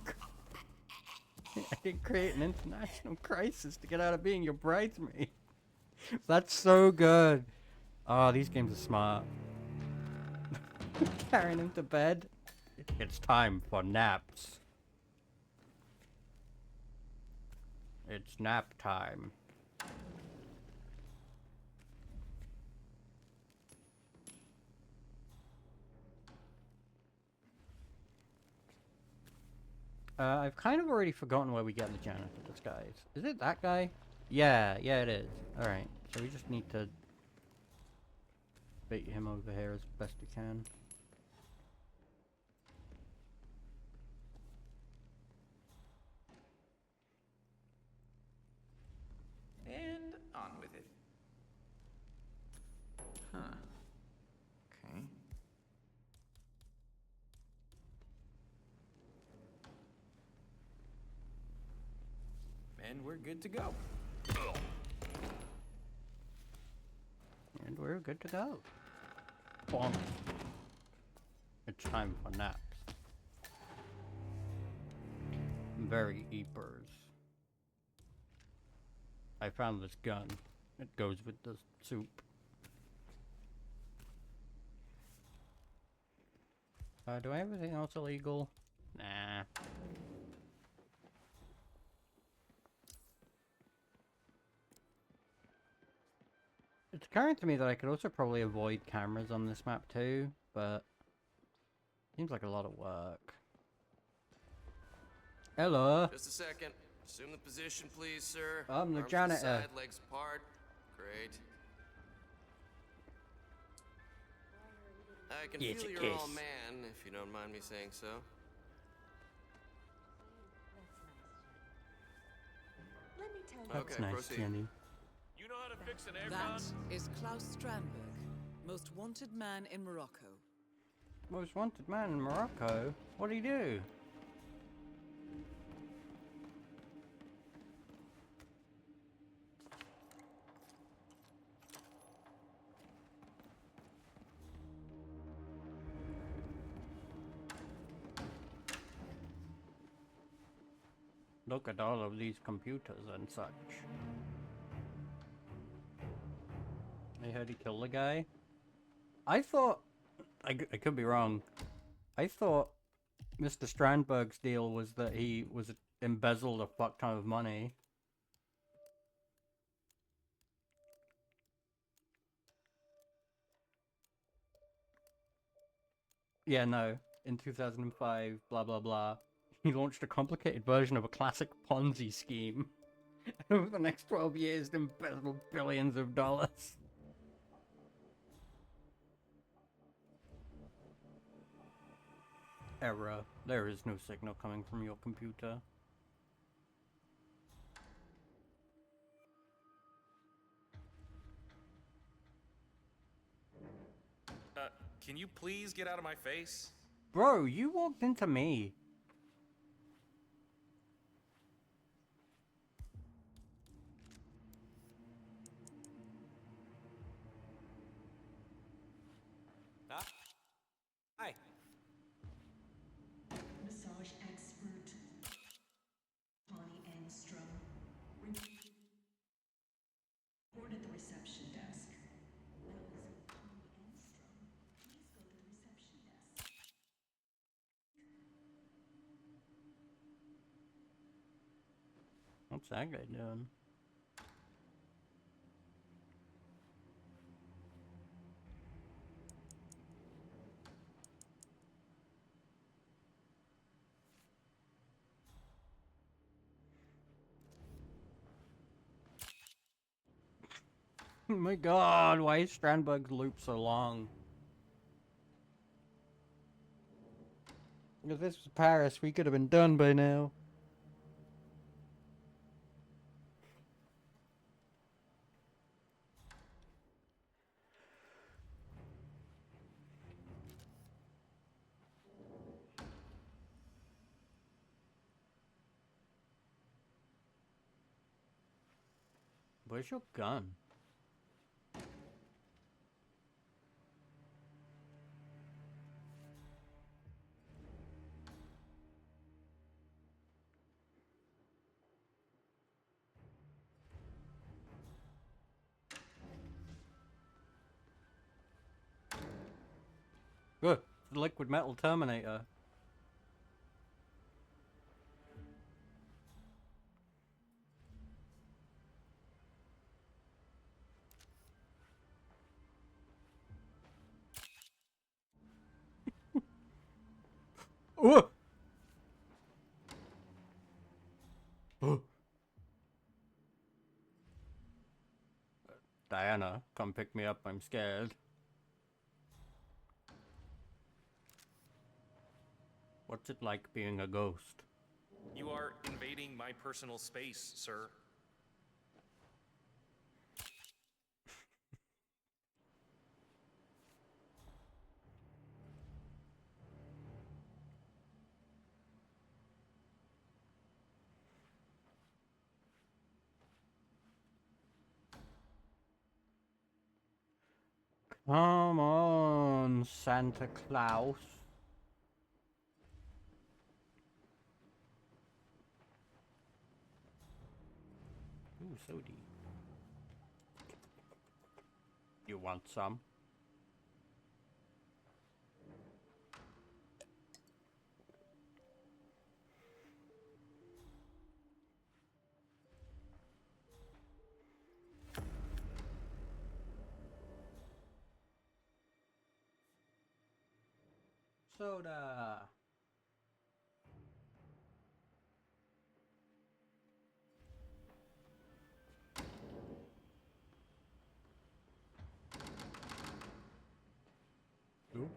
create an international crisis to get out of being your bridesmaid. That's so good. Oh, these games are smart. Carrying him to bed. It's time for naps. It's nap time. I've kind of already forgotten where we get the janitor disguise. Is it that guy? Yeah, it is. Alright, so we just need to bait him over here as best we can. And on with it. Huh. Okay. And we're good to go. And we're good to go. Bonk. It's time for naps. Very eepers. I found this gun. It goes with the soup. Do I have anything else illegal? Nah. It's occurring to me that I could also probably avoid cameras on this map too, but seems like a lot of work. Hello. Just a second. Assume the position, please, sir. I'm the Arms to the janitor. side, legs apart. Great. I can It's feel a you're kiss. all man, if you don't mind me saying so. let me tell you. That's Okay, nice, proceed. Jenny. You know how to fix an That aircon? is Klaus Strandberg, most wanted man in Morocco. Most wanted man in Morocco? What do you do? Look at all of these computers and such. I heard he killed the guy. I thought... I could be wrong. I thought Mr. Strandberg's deal was that he was embezzled a fuck ton of money. Yeah, no. In 2005, blah blah blah, he launched a complicated version of a classic Ponzi scheme. Over the next 12 years, embezzled billions of dollars. Error. There is no signal coming from your computer. Can you please get out of my face? Bro, you walked into me. Hi. Massage expert Bonnie Engstrom reported the reception desk. What's that guy doing? Oh my god, why is Strandberg's loop so long? If this was Paris, we could have been done by now. Where's your gun? Good. The liquid metal Terminator. Oh! Oh! Diana, come pick me up, I'm scared. What's it like being a ghost? You are invading my personal space, sir. Come on, Santa Claus. Ooh, sody. You want some? Soda. Ooh.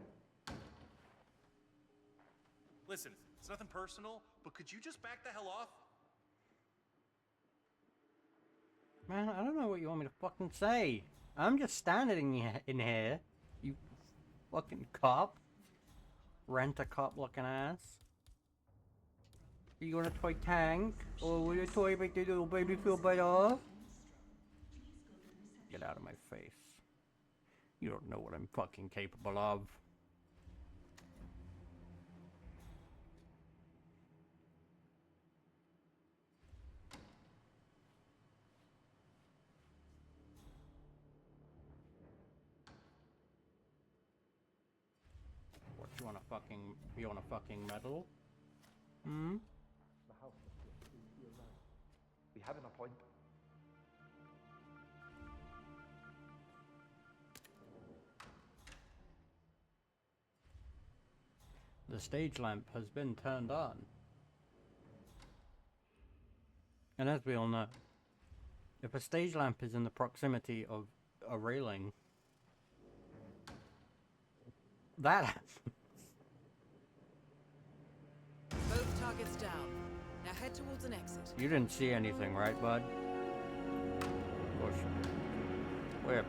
Listen, it's nothing personal, but could you just back the hell off? Man, I don't know what you want me to fucking say. I'm just standing in here. You fucking cop. Rent-a-cop looking ass. Are you gonna toy tank? Or will your toy make the little baby feel better? Get out of my face. You don't know what I'm fucking capable of. You wanna fucking medal? Hmm? The house is here now. We have an appointment. The stage lamp has been turned on. And as we all know, if a stage lamp is in the proximity of a railing, that happens. Both targets down. Now head towards an exit. You didn't see anything, right, bud? Of course you did. We're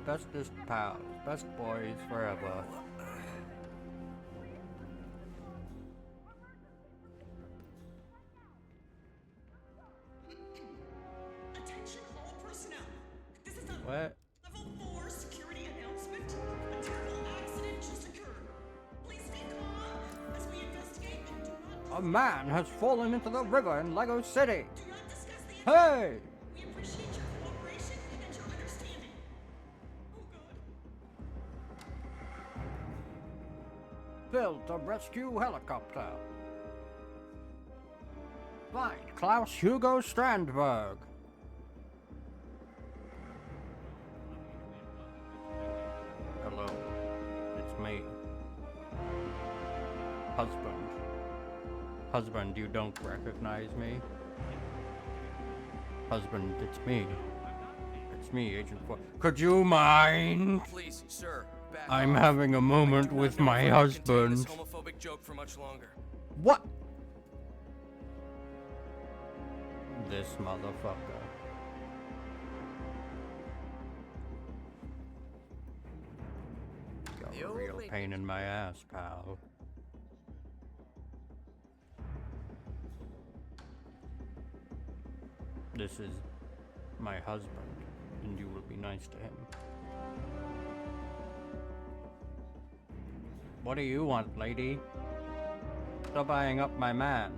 bestest pals, best boys forever. Attention all personnel. This is a What? level 4 security announcement. A terrible accident just occurred. Please be calm as we investigate and do not A man has fallen into the river in Lego City. discuss the Hey! We appreciate your cooperation and your understanding. Build a rescue helicopter. Find Klaus Hugo Strandberg. Hello, it's me. Husband, you don't recognize me? Husband, it's me. It's me, Agent 4. Could you mind? Please, sir, back I'm off. having a moment with my Contain husband. this homophobic joke for much longer. What? This motherfucker. Got a real pain in my ass, pal. This is my husband, and you will be nice to him. What do you want, lady? Stop eyeing up my man.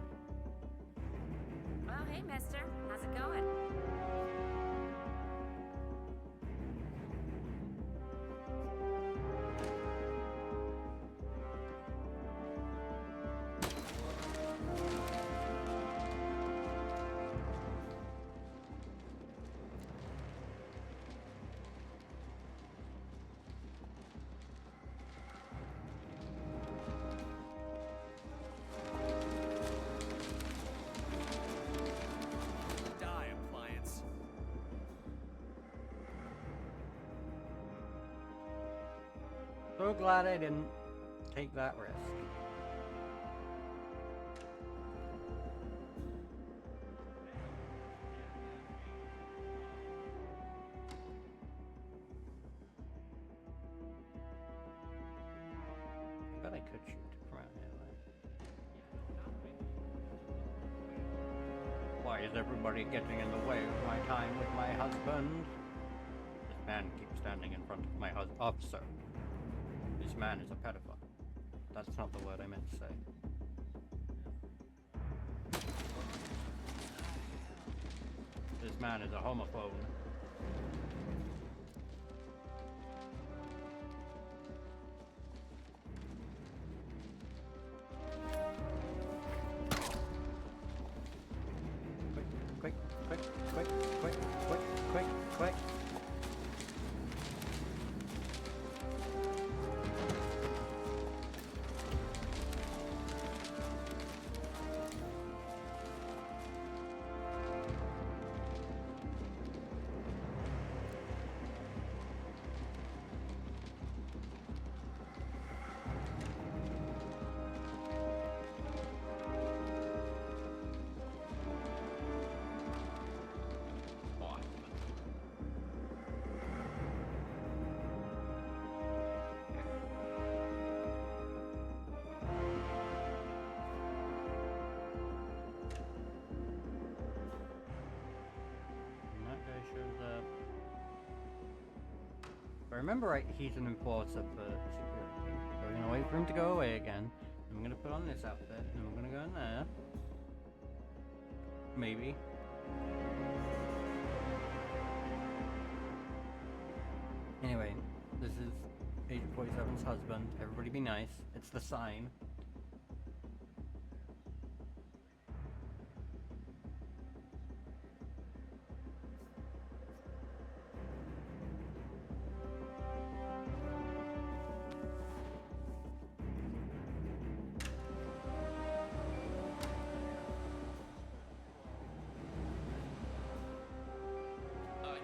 Well, hey, mister. How's it going? Die, appliance. So glad I didn't take that risk. I bet I could shoot from out here. Why is everybody getting in the way of my time with my husband? This man keeps standing in front of my officer. This man is a pedophile. That's not the word I meant to say. This man is a homophobe. Quick, quick, quick, quick, quick, quick, quick. If I remember right, he's an enforcer for security. So we're gonna wait for him to go away again. And we're gonna put on this outfit, and we're gonna go in there. Maybe. Anyway, this is Agent 47's husband. Everybody be nice. It's the sign.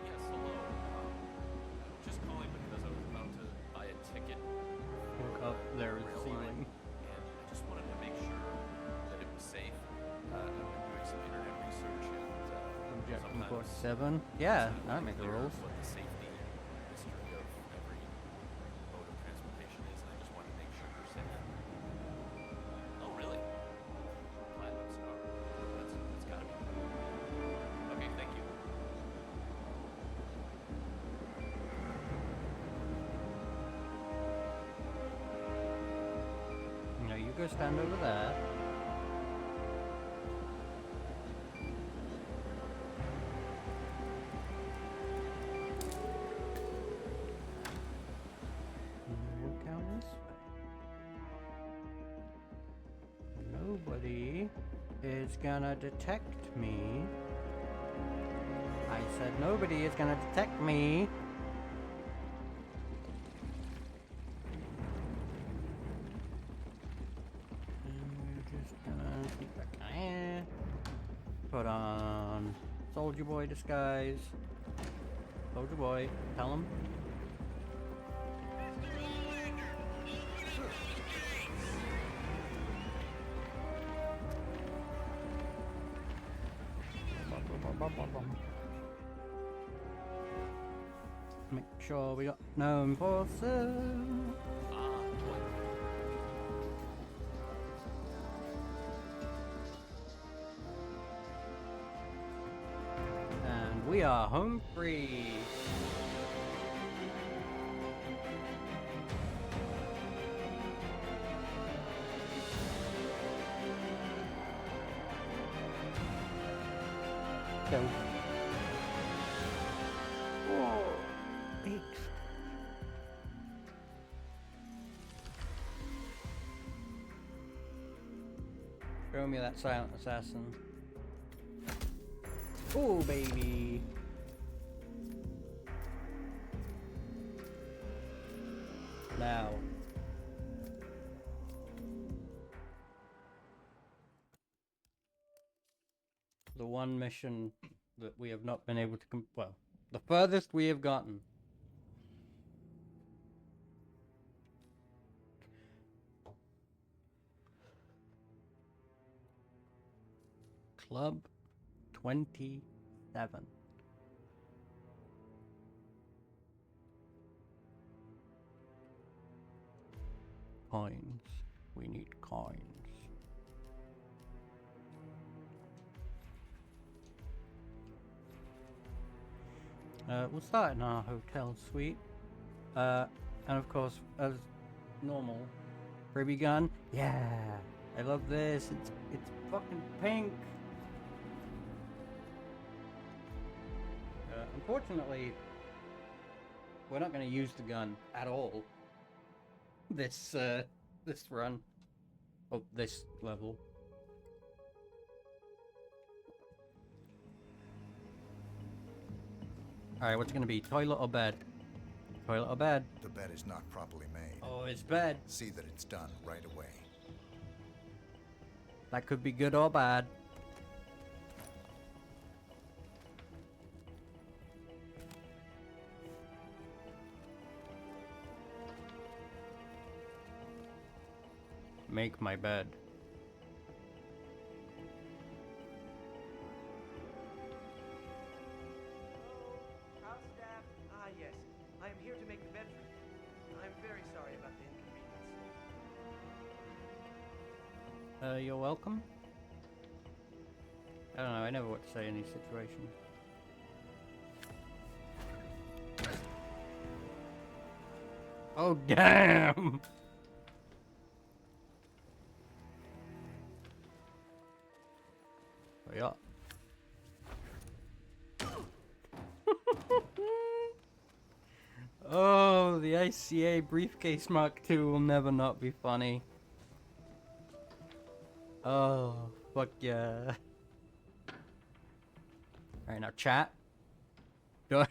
Yes, hello. Just calling because I was about to buy a ticket. Look up there is the Rail line, ceiling. and I just wanted to make sure that it was safe. I've been doing some internet research, and Objecting sometimes 47. Yeah, that makes the clear rules. what the safety history of every mode of transportation is, and I just wanted to make sure you're safe. Oh, really? Platinum star. That's gotta be. Okay, thank you. No, you go stand over there. Look down this way. Nobody is gonna detect me. I said nobody is gonna detect me. And we're just gonna sneak back in here. Put on Soldier Boy disguise. Soldier Boy, tell him. Make sure we got no enforcers. And we are home free. Go. Whoa. Thanks. Show me that silent assassin. Oh, baby. Now. The one mission that we have not been able to well, the furthest we have gotten. Club 27. Coins. We need coins. We'll start in our hotel suite. And of course, as normal, freebie gun. Yeah, I love this. It's fucking pink. Unfortunately, we're not going to use the gun at all. This run. Oh, this level. Alright, what's it gonna be? Toilet or bed? Toilet or bed? The bed is not properly made. Oh, it's bed. See that it's done right away. That could be good or bad. Make my bed. House staff? Ah, yes. I am here to make the bedroom. I'm very sorry about the inconvenience. You're welcome. I don't know, I never know what to say in these situations. Oh, damn! Oh, yeah. Oh Oh, the ICA briefcase Mark II will never not be funny. Oh, fuck yeah. Alright, now chat. Don't...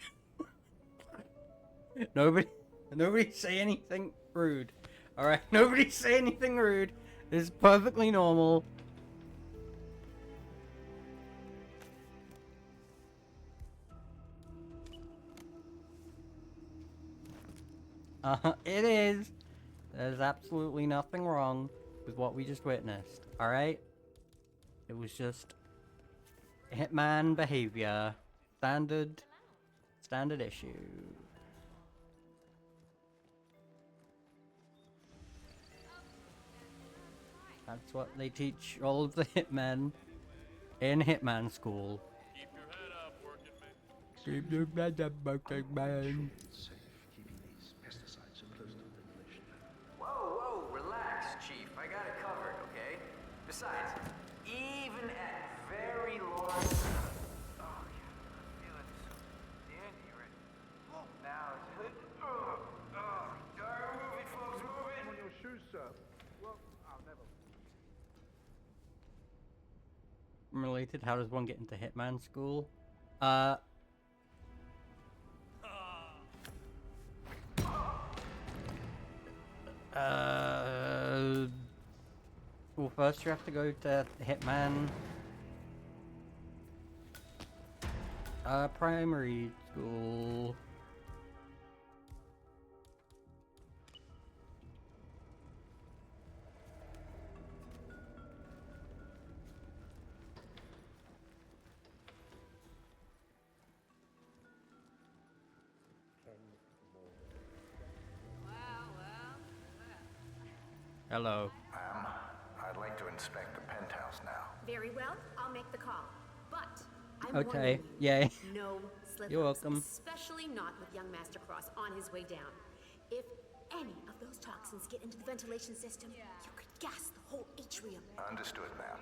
Nobody say anything rude. Alright, nobody say anything rude. This is perfectly normal. It is. There's absolutely nothing wrong with what we just witnessed. Alright? It was just Hitman behavior. Standard issue. That's what they teach all of the hitmen in Hitman school. Keep your head up, working man. Keep your head up, working man. Whoa, relax, Chief. I got it covered, okay? Besides, even at very large... Oh, yeah, I'm feeling so dandy right now. Move it, folks, move it! On your shoes, sir. Well, I'll never... Related, how does one get into Hitman school? Well, first you have to go to Hitman primary school. Hello. I'd like to inspect the penthouse now. Very well, I'll make the call. But I'm Okay, warning you, yay. no slip You're ups, welcome. especially not with young Master Cross on his way down. If any of those toxins get into the ventilation system, you could gas the whole atrium. Understood, ma'am.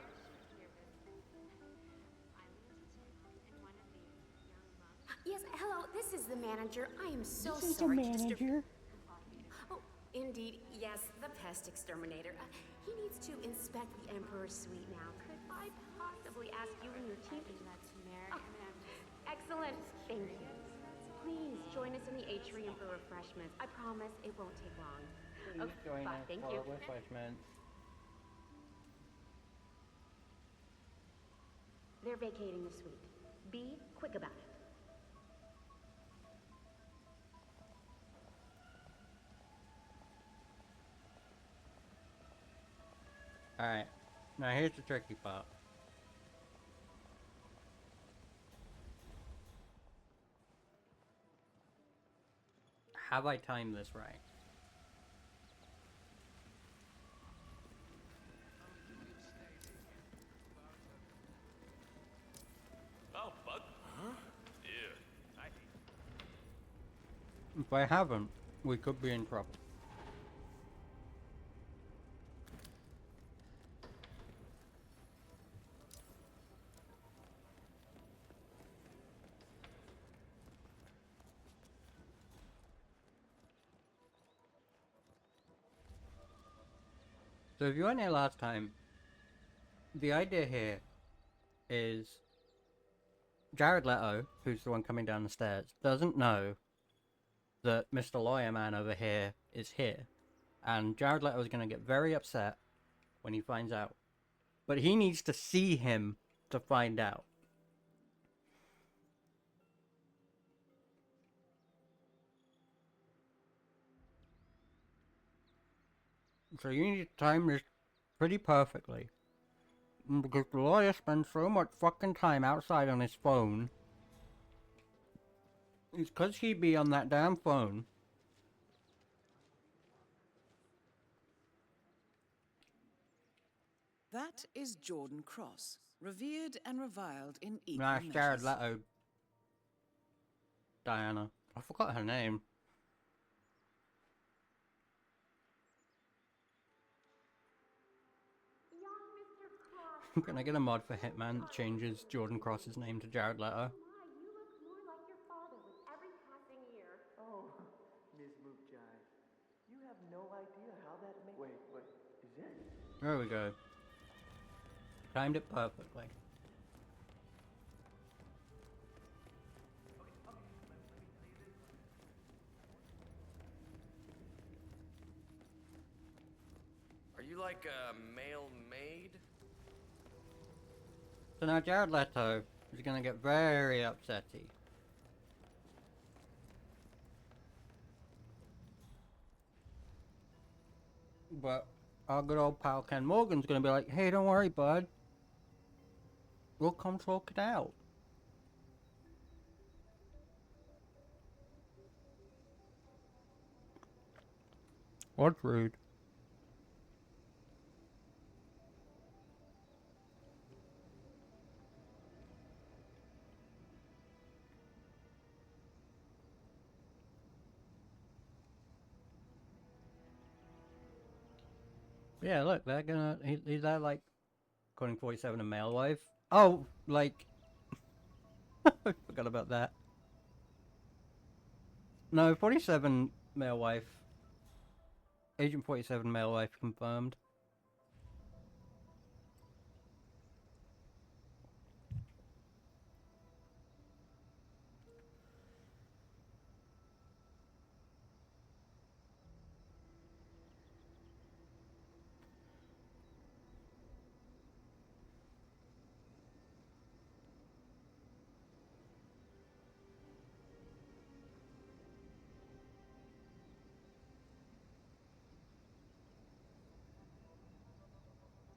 Yes, hello, this is the manager. I am so This is the sorry manager. Oh, indeed, yes, the pest exterminator. He needs to inspect the Emperor's suite now. Could I possibly ask you and your team? Excellent, thank you. Please join us in the atrium for refreshments. I promise it won't take long. Please join us thank for you. refreshments. They're vacating the suite. Be quick about it. Alright, now here's the tricky part. Have I timed this right? Oh, bug. Huh? Yeah. If I haven't, we could be in trouble. So if you weren't here last time, the idea here is Jared Leto, who's the one coming down the stairs, doesn't know that Mr. Lawyer Man over here is here. And Jared Leto is going to get very upset when he finds out. But he needs to see him to find out. So you need to time this pretty perfectly. Because the lawyer spends so much fucking time outside on his phone. It's cause he be on that damn phone. That is Jordan Cross, revered and reviled in equal Nice, Jared measures. Leto. Diana. I forgot her name. Can I get a mod for Hitman that changes Jordan Cross's name to Jared Leto? You look more like your father with every passing year. Oh, Miss Luke There we go. Timed it perfectly. Are you like a male maid? So now Jared Leto is gonna get very upsetty. But our good old pal Ken Morgan's gonna be like, hey, don't worry, bud. We'll come talk it out. What's rude? Yeah, look, they're gonna. Is that like, according 47, a male wife? Oh, like. I forgot about that. No, 47 male wife. Agent 47 male wife confirmed.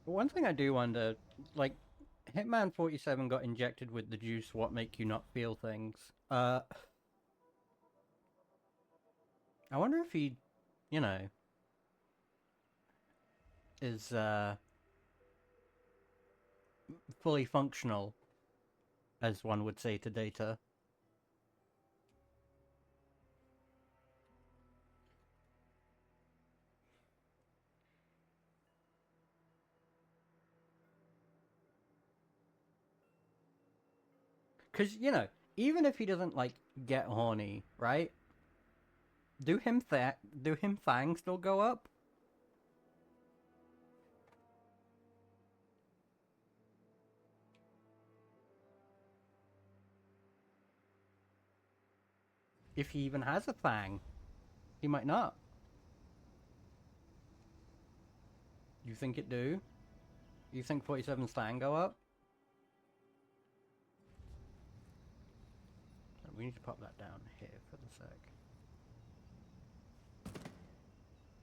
But one thing I do wonder, like, Hitman 47 got injected with the juice what make you not feel things. I wonder if he, you know, is fully functional, as one would say to Data. Because, you know, even if he doesn't, like, get horny, right? Do him Fang still go up? If he even has a Fang. He might not. You think it do? You think 47's Fang go up? We need to pop that down here for the sec.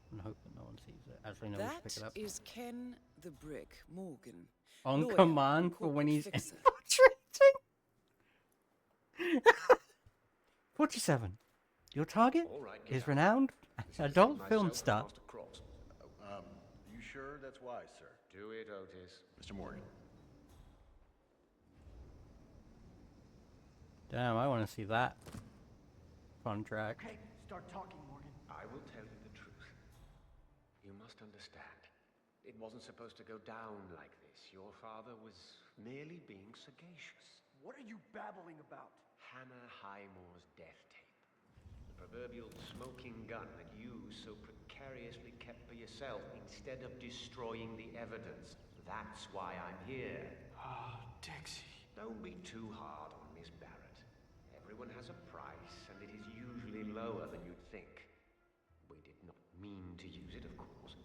And hope that no one sees it. Actually, no, we should pick it up. That is Ken the Brick Morgan. On lawyer command and for when he's fixer. infiltrating. 47. Your target All right, is out. renowned adult film star. You sure that's wise, sir? Do it, Otis. Mr. Morgan. Damn, I want to see that contract. Okay, start talking, Morgan. I will tell you the truth. You must understand. It wasn't supposed to go down like this. Your father was merely being sagacious. What are you babbling about? Hannah Highmore's death tape. The proverbial smoking gun that you so precariously kept for yourself instead of destroying the evidence. That's why I'm here. Ah, Dixie. Don't be too hard on Miss Barrett. Everyone has a price, and it is usually lower than you'd think. We did not mean to use it, of course.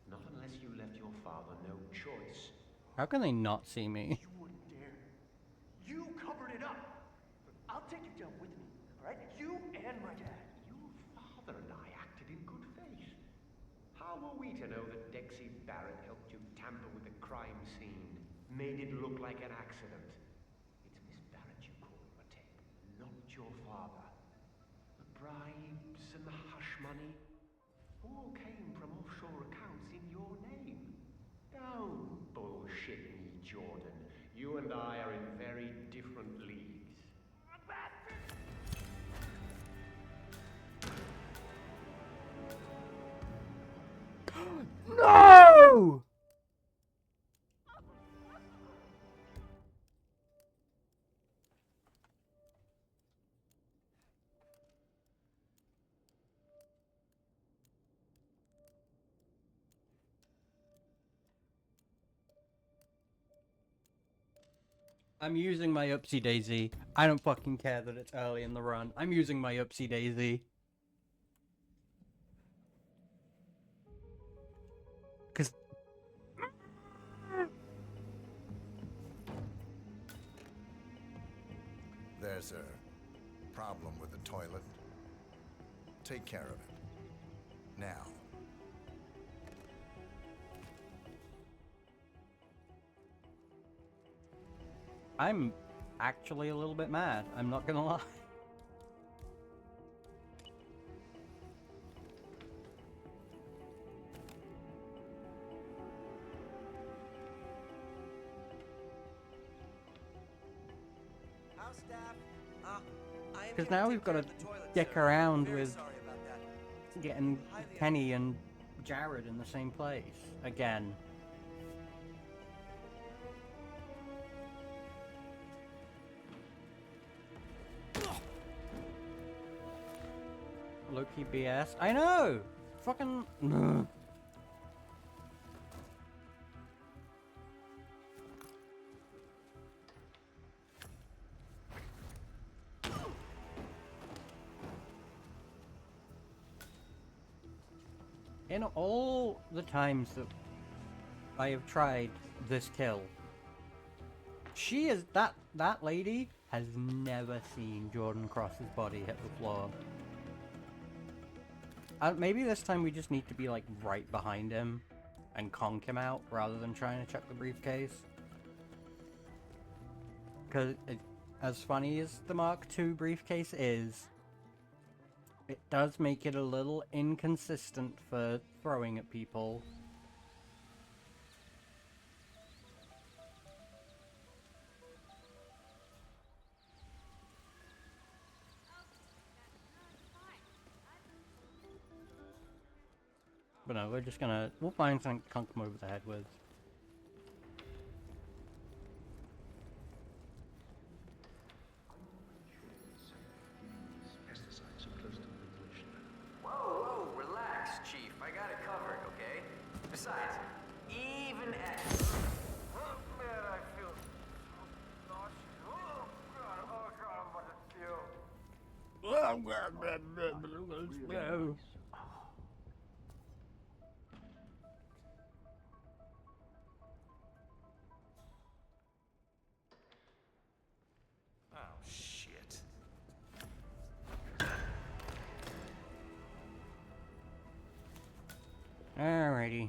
Not unless you left your father no choice. How can they not see me? You wouldn't dare. You covered it up. I'll take you down with me, all right? You and my dad. Your father and I acted in good faith. How were we to know that Dexy Barrett helped you tamper with the crime scene? Made it look like an accident? It's Miss Barrett you call a tape, not your father. The bribes and the hush money all came from offshore accounts in your name. Don't bullshit me, Jordan. You and I are in very different leagues. No! I'm using my Upsy Daisy. I don't fucking care that it's early in the run. I'm using my Upsy Daisy. Cause There's a problem with the toilet. Take care of it. Now. I'm actually a little bit mad. I'm not gonna lie. House staff. I am Because here now to we've take got care to of the toilet, dick sir. around Very with sorry about that. getting Highly Penny and Jared in the same place again. Low-key BS. I know! Fucking... In all the times that I have tried this kill, she is... That lady has never seen Jordan Cross's body hit the floor. Maybe this time we just need to be, like, right behind him and conk him out rather than trying to check the briefcase. Because as funny as the Mark II briefcase is, it does make it a little inconsistent for throwing at people. But no, we're just gonna... We'll find something to conk him over the head with. Whoa, relax, Chief. I got it covered, okay? Besides, even at... Oh, man, I feel so nauseous. Oh, God, what a feel. Oh, shit. Alrighty.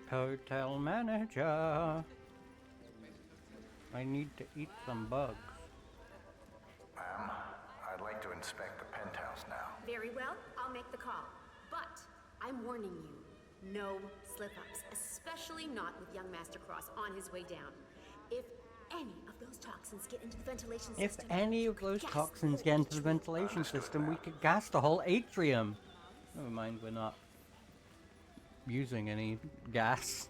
Hotel manager. I need to eat some bugs. Ma'am, I'd like to inspect the penthouse now. Very well, I'll make the call. But I'm warning you, no slip-ups, especially not with young Master Cross on his way down. If any of those toxins get into the ventilation If system, any of those toxins get into the ventilation system, we could gas the whole atrium. Never mind, we're not using any gas.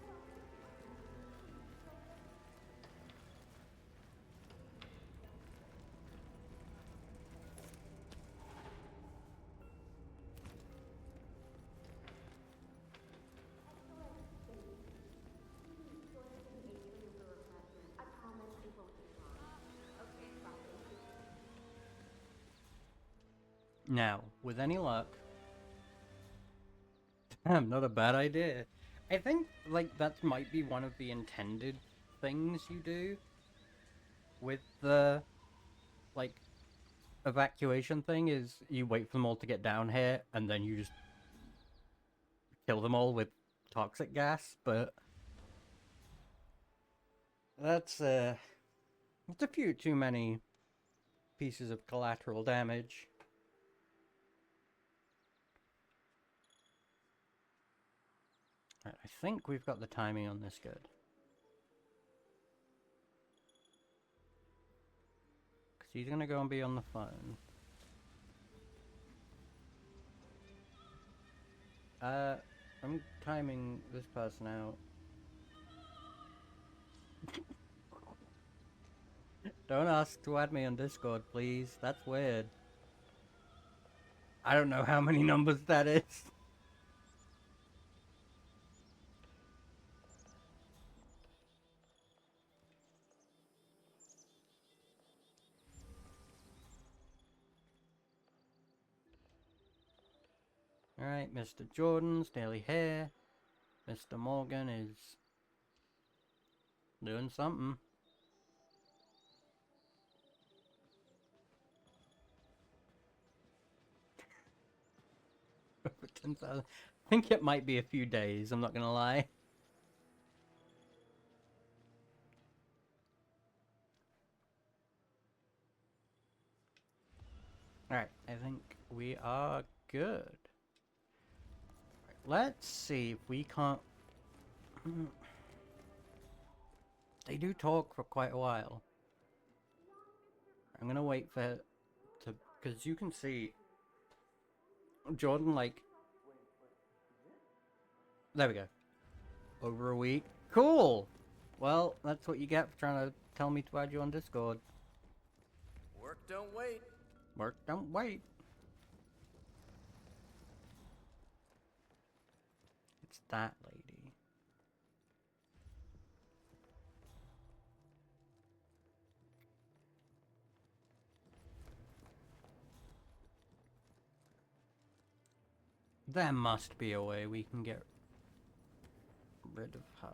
Now, with any luck... Damn, not a bad idea. I think, like, that might be one of the intended things you do with the, like, evacuation thing, is you wait for them all to get down here, and then you just kill them all with toxic gas, but... That's a few too many pieces of collateral damage. Right, I think we've got the timing on this good. Because he's going to go and be on the phone. I'm timing this person out. Don't ask to add me on Discord, please. That's weird. I don't know how many numbers that is. Alright, Mr. Jordan's nearly here. Mr. Morgan is doing something. Over 10,000. I think it might be a few days, I'm not gonna lie. Alright, I think we are good. Let's see if we can't... They do talk for quite a while. I'm gonna wait for it to... Because you can see... Jordan, like... There we go. Over a week. Cool! Well, that's what you get for trying to tell me to add you on Discord. Work don't wait. Work don't wait. It's that lady. There must be a way we can get rid of her.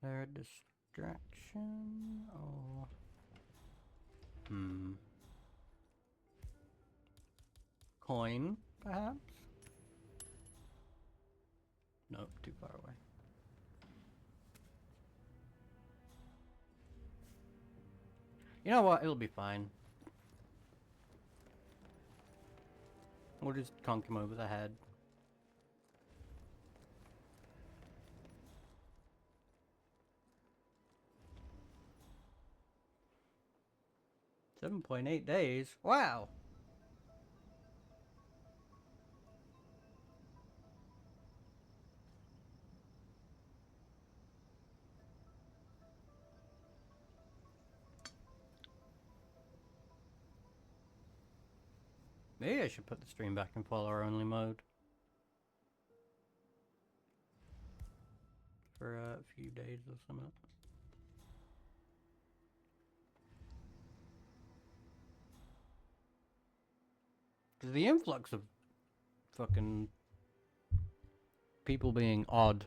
There a distraction or... Coin, perhaps? Nope, too far away. You know what? It'll be fine. We'll just conk him over the head. $7.8 days. Wow. Maybe I should put the stream back in follower only mode. For a few days or something. Because the influx of fucking people being odd,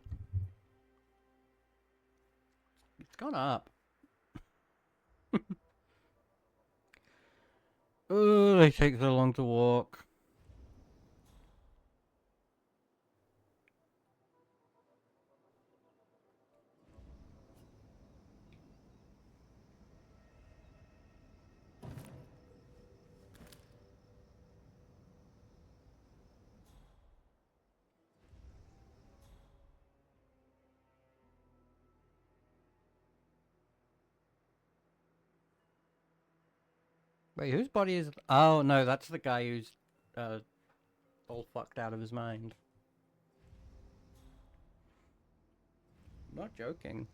it's gone up. Oh, they take so long to walk. Wait, whose body is... Oh, no, that's the guy who's all fucked out of his mind. I'm not joking.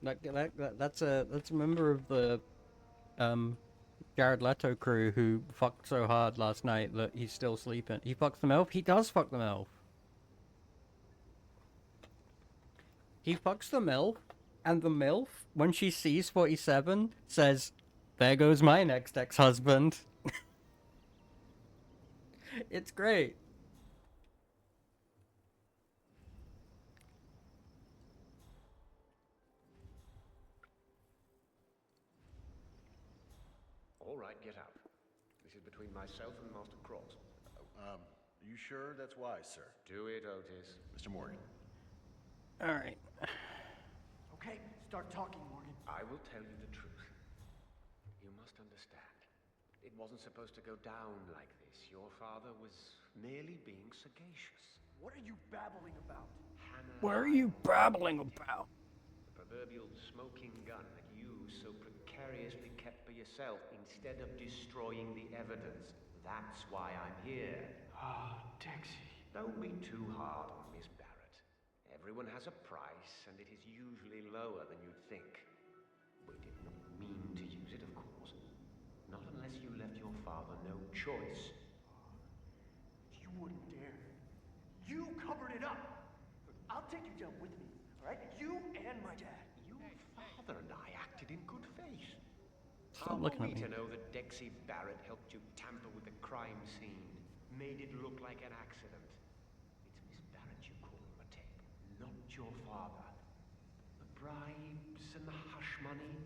That's a member of the Jared Leto crew who fucked so hard last night that he's still sleeping. He fucks the MILF? He does fuck the MILF. He fucks the MILF, and the MILF, when she sees 47, says, "There goes my next ex-husband." It's great. All right, get out. This is between myself and Master Cross. You sure that's wise, sir? Do it, Otis. Mr. Morgan. Alright. Okay, start talking, Morgan. I will tell you the truth. You must understand. It wasn't supposed to go down like this. Your father was merely being sagacious. What are you babbling about? Hannah... What are you babbling about? The proverbial smoking gun that you so precariously kept for yourself instead of destroying the evidence. That's why I'm here. Ah, Dexy. Don't be too hard on Miss Barrett. Everyone has a price, and it is usually lower than you'd think. We did not mean to use it, of course. Not unless you left your father no choice. You wouldn't dare. You covered it up. Look, I'll take you down with me, all right? You and my dad. Your father and I acted in good faith. Stop How looking are at we me. to know that Dexy Barrett helped you tamper with the crime scene? Made it look like an accident? It's Miss Barrett you call to protect, not your father. The bribes and the hush money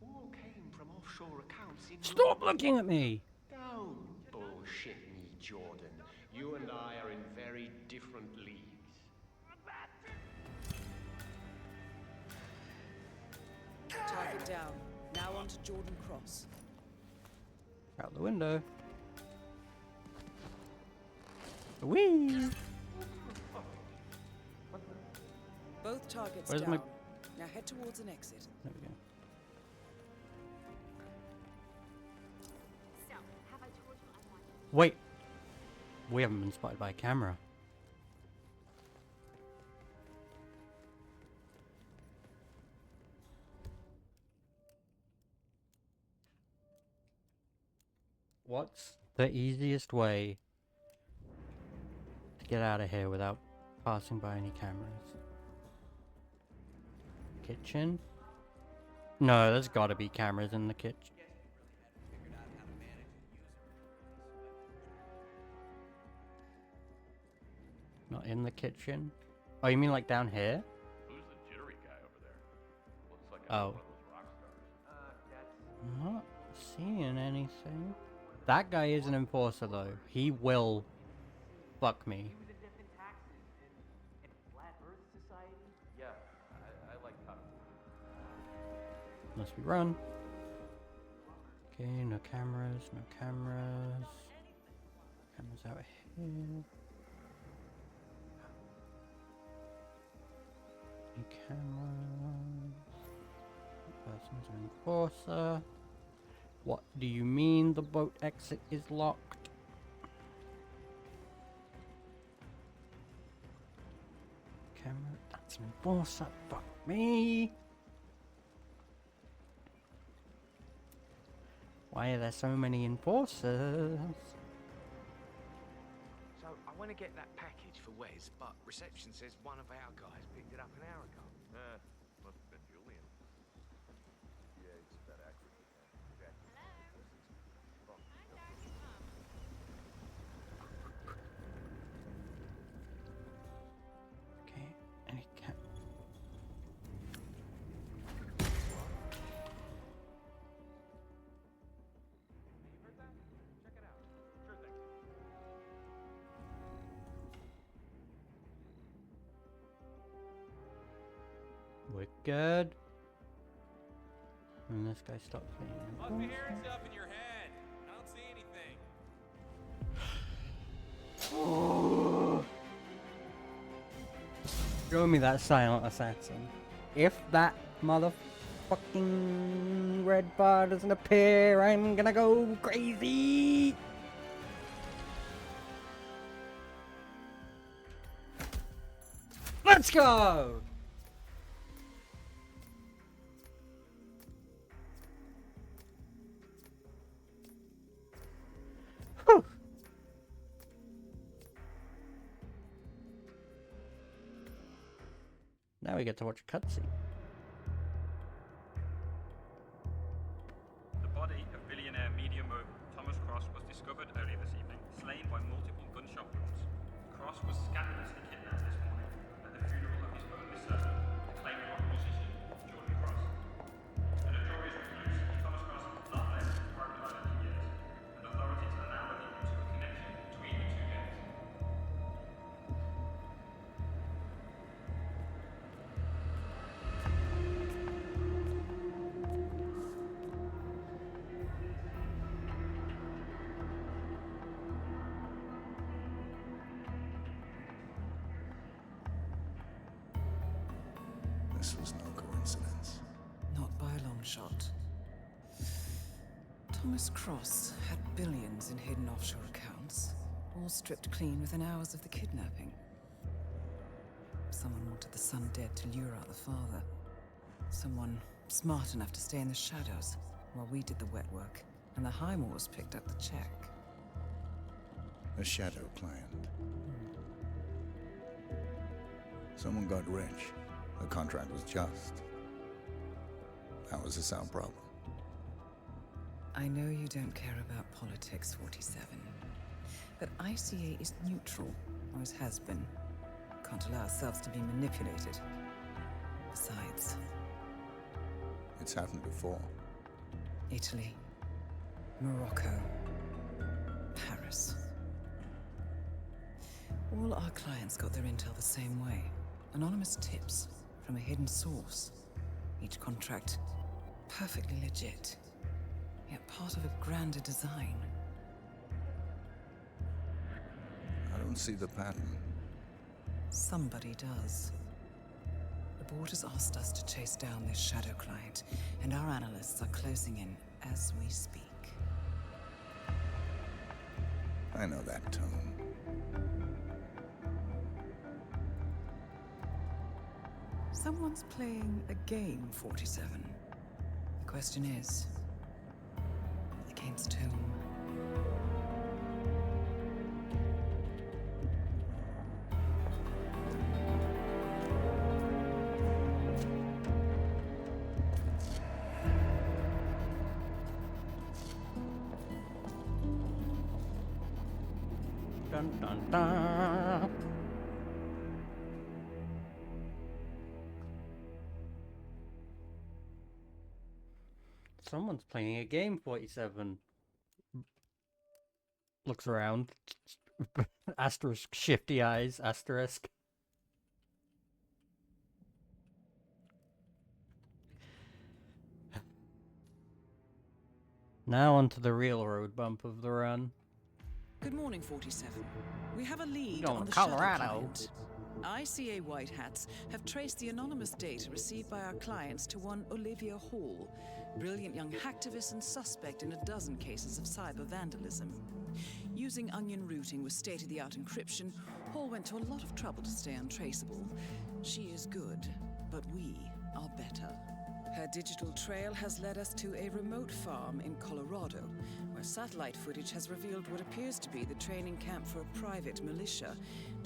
all came from offshore accounts in Stop looking at me! Don't bullshit me, Jordan. You and I are in very different leagues. Target down. Now on to Jordan Cross. Out the window. Whee! Both targets Where's down. my... Now head towards an exit. There we go. So, have I told you I want you? Wait! We haven't been spotted by a camera. What's the easiest way to get out of here without passing by any cameras? Kitchen? No, there's gotta be cameras in the kitchen. Not in the kitchen? Oh, you mean like down here? Who's the jittery guy over there? Looks like Oh. one of those rock stars. I'm not seeing anything. That guy is an enforcer though. He will fuck me. He was in death and taxes and Flat Earth Society. Yeah, I like top. Unless we run. Okay, no cameras, no cameras. Cameras out here. No cameras. Person's an enforcer. What do you mean the boat exit is locked? Camera, that's an enforcer. Fuck me. Why are there so many enforcers? So, I want to get that package for Wes, but reception says one of our guys picked it up an hour ago. Must have been Julian. Yeah, he's that accurate. Jack. Okay, any cat. We're good. And this guy stops being an Must be hearing enforcer. stuff in your head. I don't see anything. Oh. Show me that silent assassin. If that motherfucking red bar doesn't appear, I'm gonna go crazy. Let's go! Whew. Now we get to watch a cutscene. The body of billionaire media mogul Thomas Cross was discovered earlier this evening, slain by multiple gunshot wounds. Cross was scandalously kidnapped this morning at the funeral of his only son, acclaimed rock musician Jordan Cross. A notorious recluse, Thomas Cross has not left his private life in years, and authorities are now looking into a connection between the two gangs. This was no coincidence. Not by a long shot. Thomas Cross had billions in hidden offshore accounts, all stripped clean within hours of the kidnapping. Someone wanted the son dead to lure out the father. Someone smart enough to stay in the shadows while we did the wet work, and the Highmores picked up the check. A shadow client. Someone got rich. The contract was just. That was a sound problem. I know you don't care about politics, 47. But ICA is neutral, always has been. Can't allow ourselves to be manipulated. Besides... It's happened before. Italy. Morocco. Paris. All our clients got their intel the same way. Anonymous tips from a hidden source. Each contract perfectly legit, yet part of a grander design. I don't see the pattern. Somebody does. The board has asked us to chase down this shadow client, and our analysts are closing in as we speak. I know that tone. Someone's playing a game, 47. The question is, against whom? Dun dun dun. Someone's playing a game, 47. Looks around. Asterisk, shifty eyes, asterisk. Now onto the real road bump of the run. Good morning, 47. We have a lead Going on to the Colorado. shadow client. ICA White Hats have traced the anonymous data received by our clients to one Olivia Hall, brilliant young hacktivist and suspect in a dozen cases of cyber vandalism. Using onion routing with state-of-the-art encryption, Hall went to a lot of trouble to stay untraceable. She is good, but we are better. Her digital trail has led us to a remote farm in Colorado, where satellite footage has revealed what appears to be the training camp for a private militia,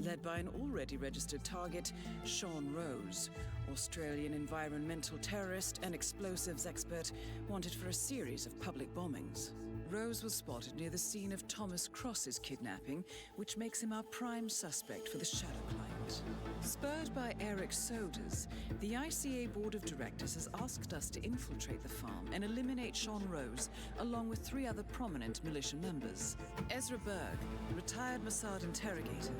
led by an already registered target, Sean Rose, Australian environmental terrorist and explosives expert wanted for a series of public bombings. Rose was spotted near the scene of Thomas Cross's kidnapping, which makes him our prime suspect for the shadow client. Spurred by Eric Sodas, the ICA Board of Directors has asked us to infiltrate the farm and eliminate Sean Rose, along with 3 other prominent militia members. Ezra Berg, retired Mossad interrogator,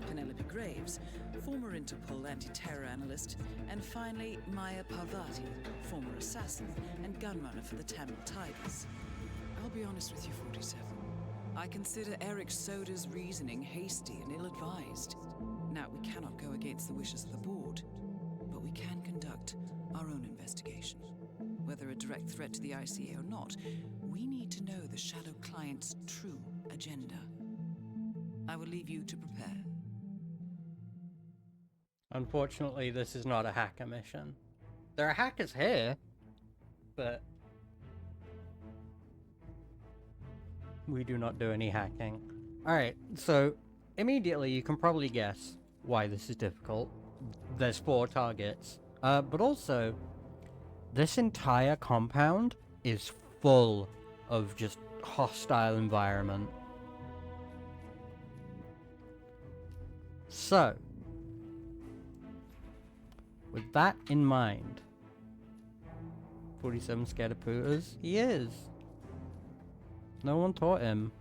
Penelope Graves, former Interpol anti-terror analyst, and finally Maya Parvati, former assassin and gunrunner for the Tamil Tigers. I'll be honest with you, 47. I consider Eric Soda's reasoning hasty and ill-advised. Now, we cannot go against the wishes of the board, but we can conduct our own investigation. Whether a direct threat to the ICA or not, we need to know the shadow client's true agenda. I will leave you to prepare. Unfortunately, this is not a hacker mission. There are hackers here, but we do not do any hacking. Alright, so immediately you can probably guess why this is difficult. There's 4 targets. But also, this entire compound is full of just hostile environment. So, with that in mind, 47 scared of pooters? He is. No one taught him.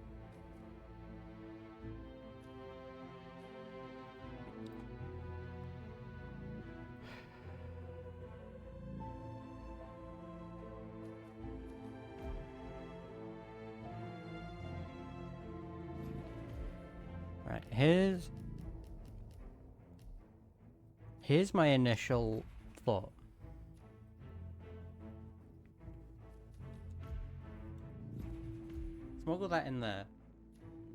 Right, here's my initial thought. smuggle that in there.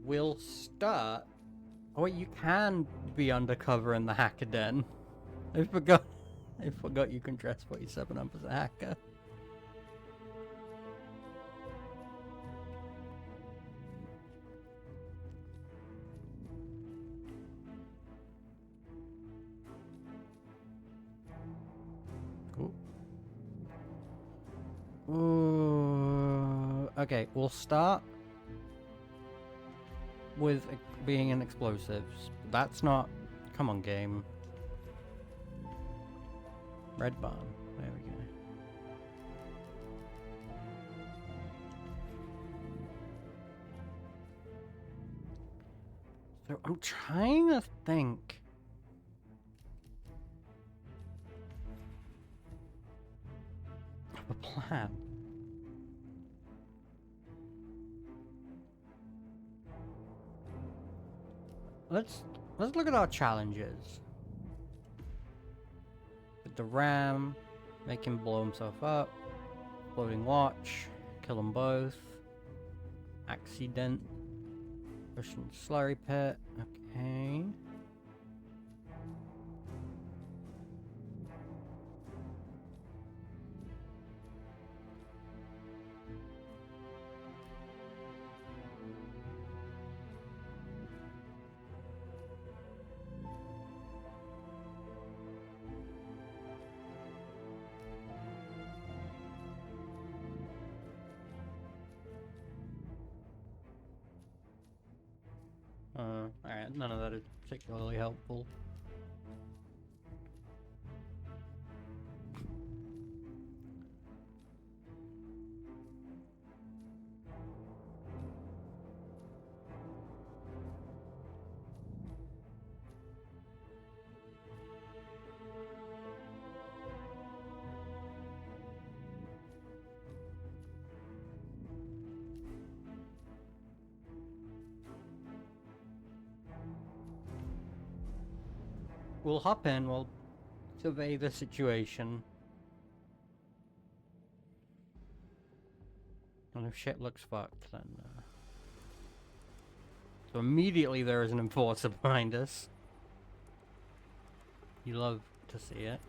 We'll start... Oh wait, you can be undercover in the hacker den. I forgot you can dress 47 up as a hacker. Ooh. Okay, we'll start with being in explosives. That's not... Come on, game. Red barn. There we go. So I'm trying to think. Of a plan. Let's look at our challenges. With the ram, make him blow himself up. Floating watch, kill them both. Accident. Russian slurry pit. Okay. Alright, none of that is particularly helpful. We'll hop in, we'll survey the situation. And if shit looks fucked, then... So immediately there is an enforcer behind us. You love to see it.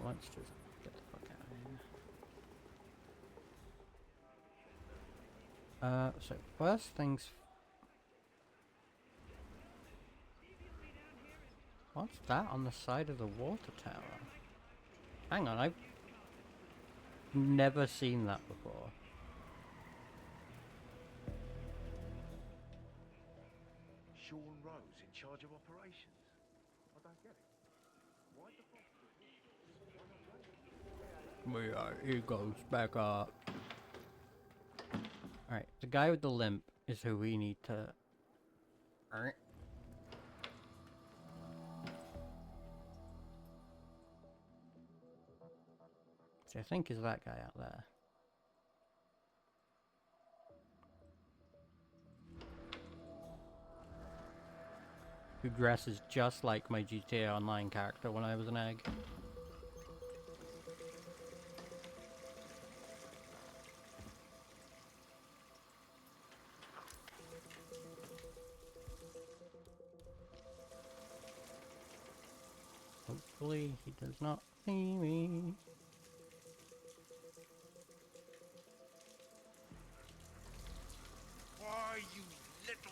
Let's just get the fuck out of here. So first things... What's that on the side of the water tower? Hang on, I've never seen that before. Sean Rose in charge of operations. I don't get it. Why the fuck? Yeah, he goes back up. Alright, the guy with the limp is who we need to... Alright. So I think is that guy out there. Who dresses just like my GTA Online character when I was an egg. Hopefully he does not see me. Why, you little...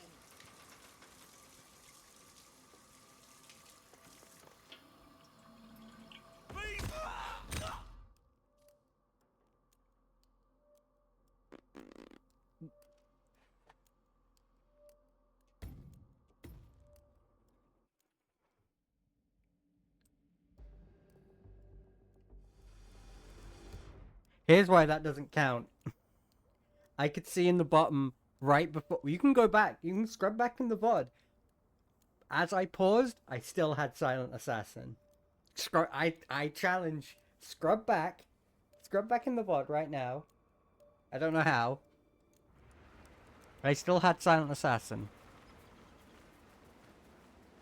Here's why that doesn't count. I could see in the bottom right before... You can go back. You can scrub back in the VOD. As I paused, I still had Silent Assassin. I challenge. Scrub back. Scrub back in the VOD right now. I don't know how. I still had Silent Assassin.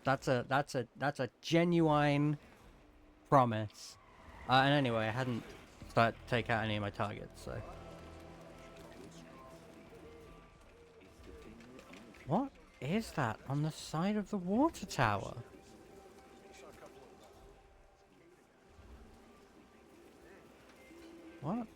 That's a genuine promise. And anyway, I hadn't started to take out any of my targets, so... is that on the side of the water tower? What?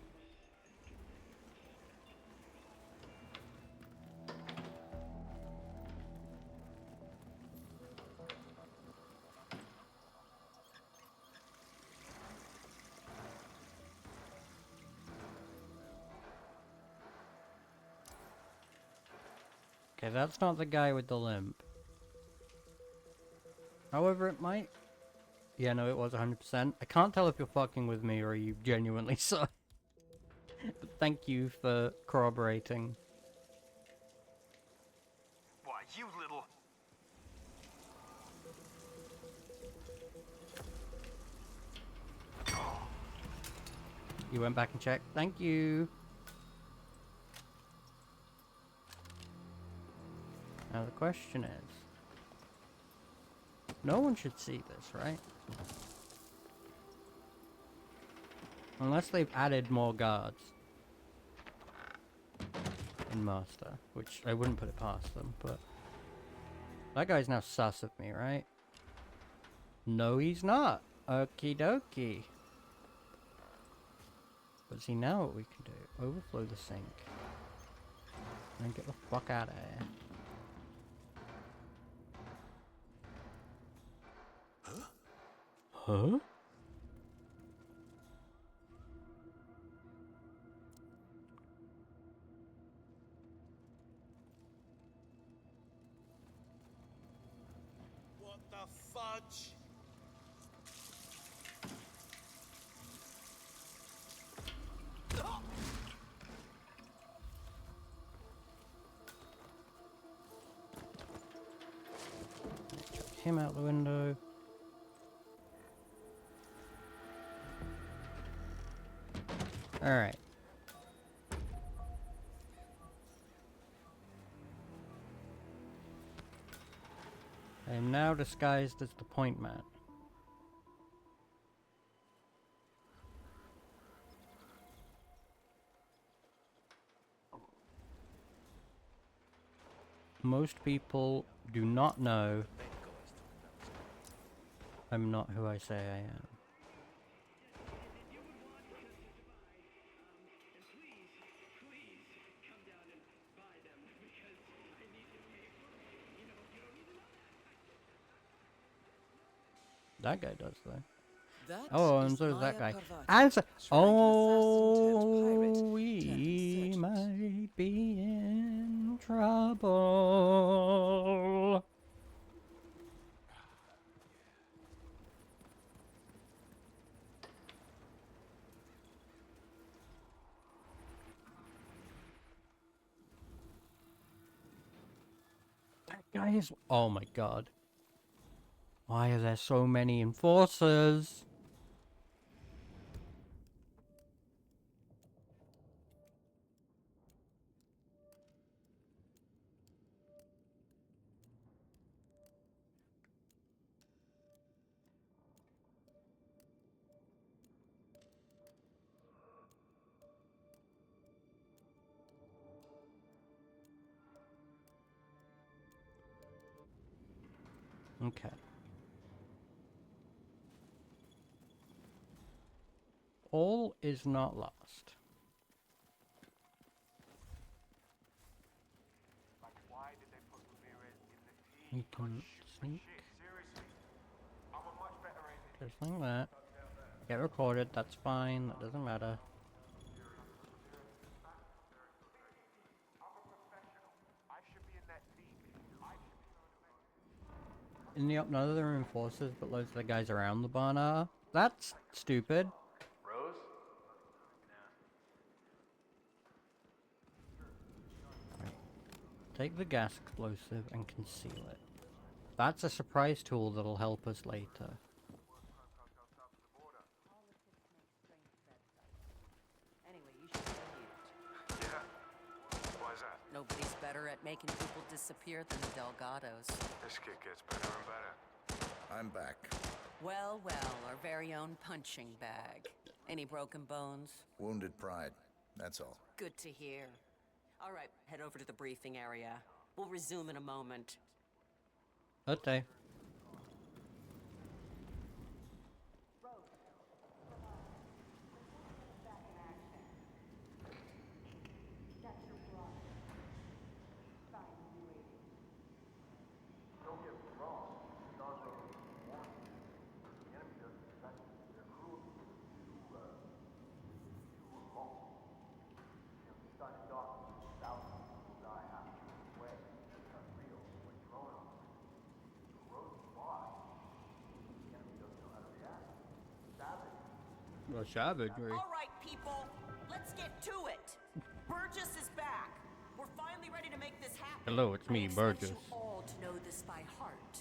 Okay, that's not the guy with the limp. However, it might... Yeah, no, it was 100%. I can't tell if you're fucking with me or you genuinely saw. But thank you for corroborating. Why, you little... You went back and checked. Thank you. Now the question is... No one should see this, right? Unless they've added more guards. In Master. Which I wouldn't put it past them, but... That guy's now sus of me, right? No, he's not. Okie dokie. But see, now what we can do, overflow the sink. And get the fuck out of here. Huh? What the fudge? Chuck him out the window. Alright. I am now disguised as the point man. Most people do not know I'm not who I say I am. That guy does though. That Oh, and is so does that Maya guy. Parvati, And so, shrinking assassin turned pirate, we turned sergeant. might be in trouble. That guy is. Oh my god. Why are there so many enforcers? Okay. All is not lost. We can sneak. Just like that. Get recorded, that's fine, that doesn't matter. In the up, none of them are enforcers, but loads of the guys around the barn are. That's stupid. Rose? Take the gas explosive and conceal it. That's a surprise tool that'll help us later. Anyway, you should believe it. Yeah? Why's that? Nobody's better at making people disappear than the Delgados. This kid gets better and better. I'm back. Well, well, our very own punching bag. Any broken bones? Wounded pride. That's all. Good to hear. All right, head over to the briefing area. We'll resume in a moment. Okay. Don't get me wrong, stars are warning. The enemy doesn't expect their cruelty to remote. You know, this side of darkness, thousands of people die after this way. It's unreal. When thrown on corrosive lies, the enemy doesn't know how to react. Savage. Well, savagery. All right, people, let's get to it. Burgess is back. We're finally ready to make this happen. Hello, it's me, I expect Burgess. you all to know this by heart.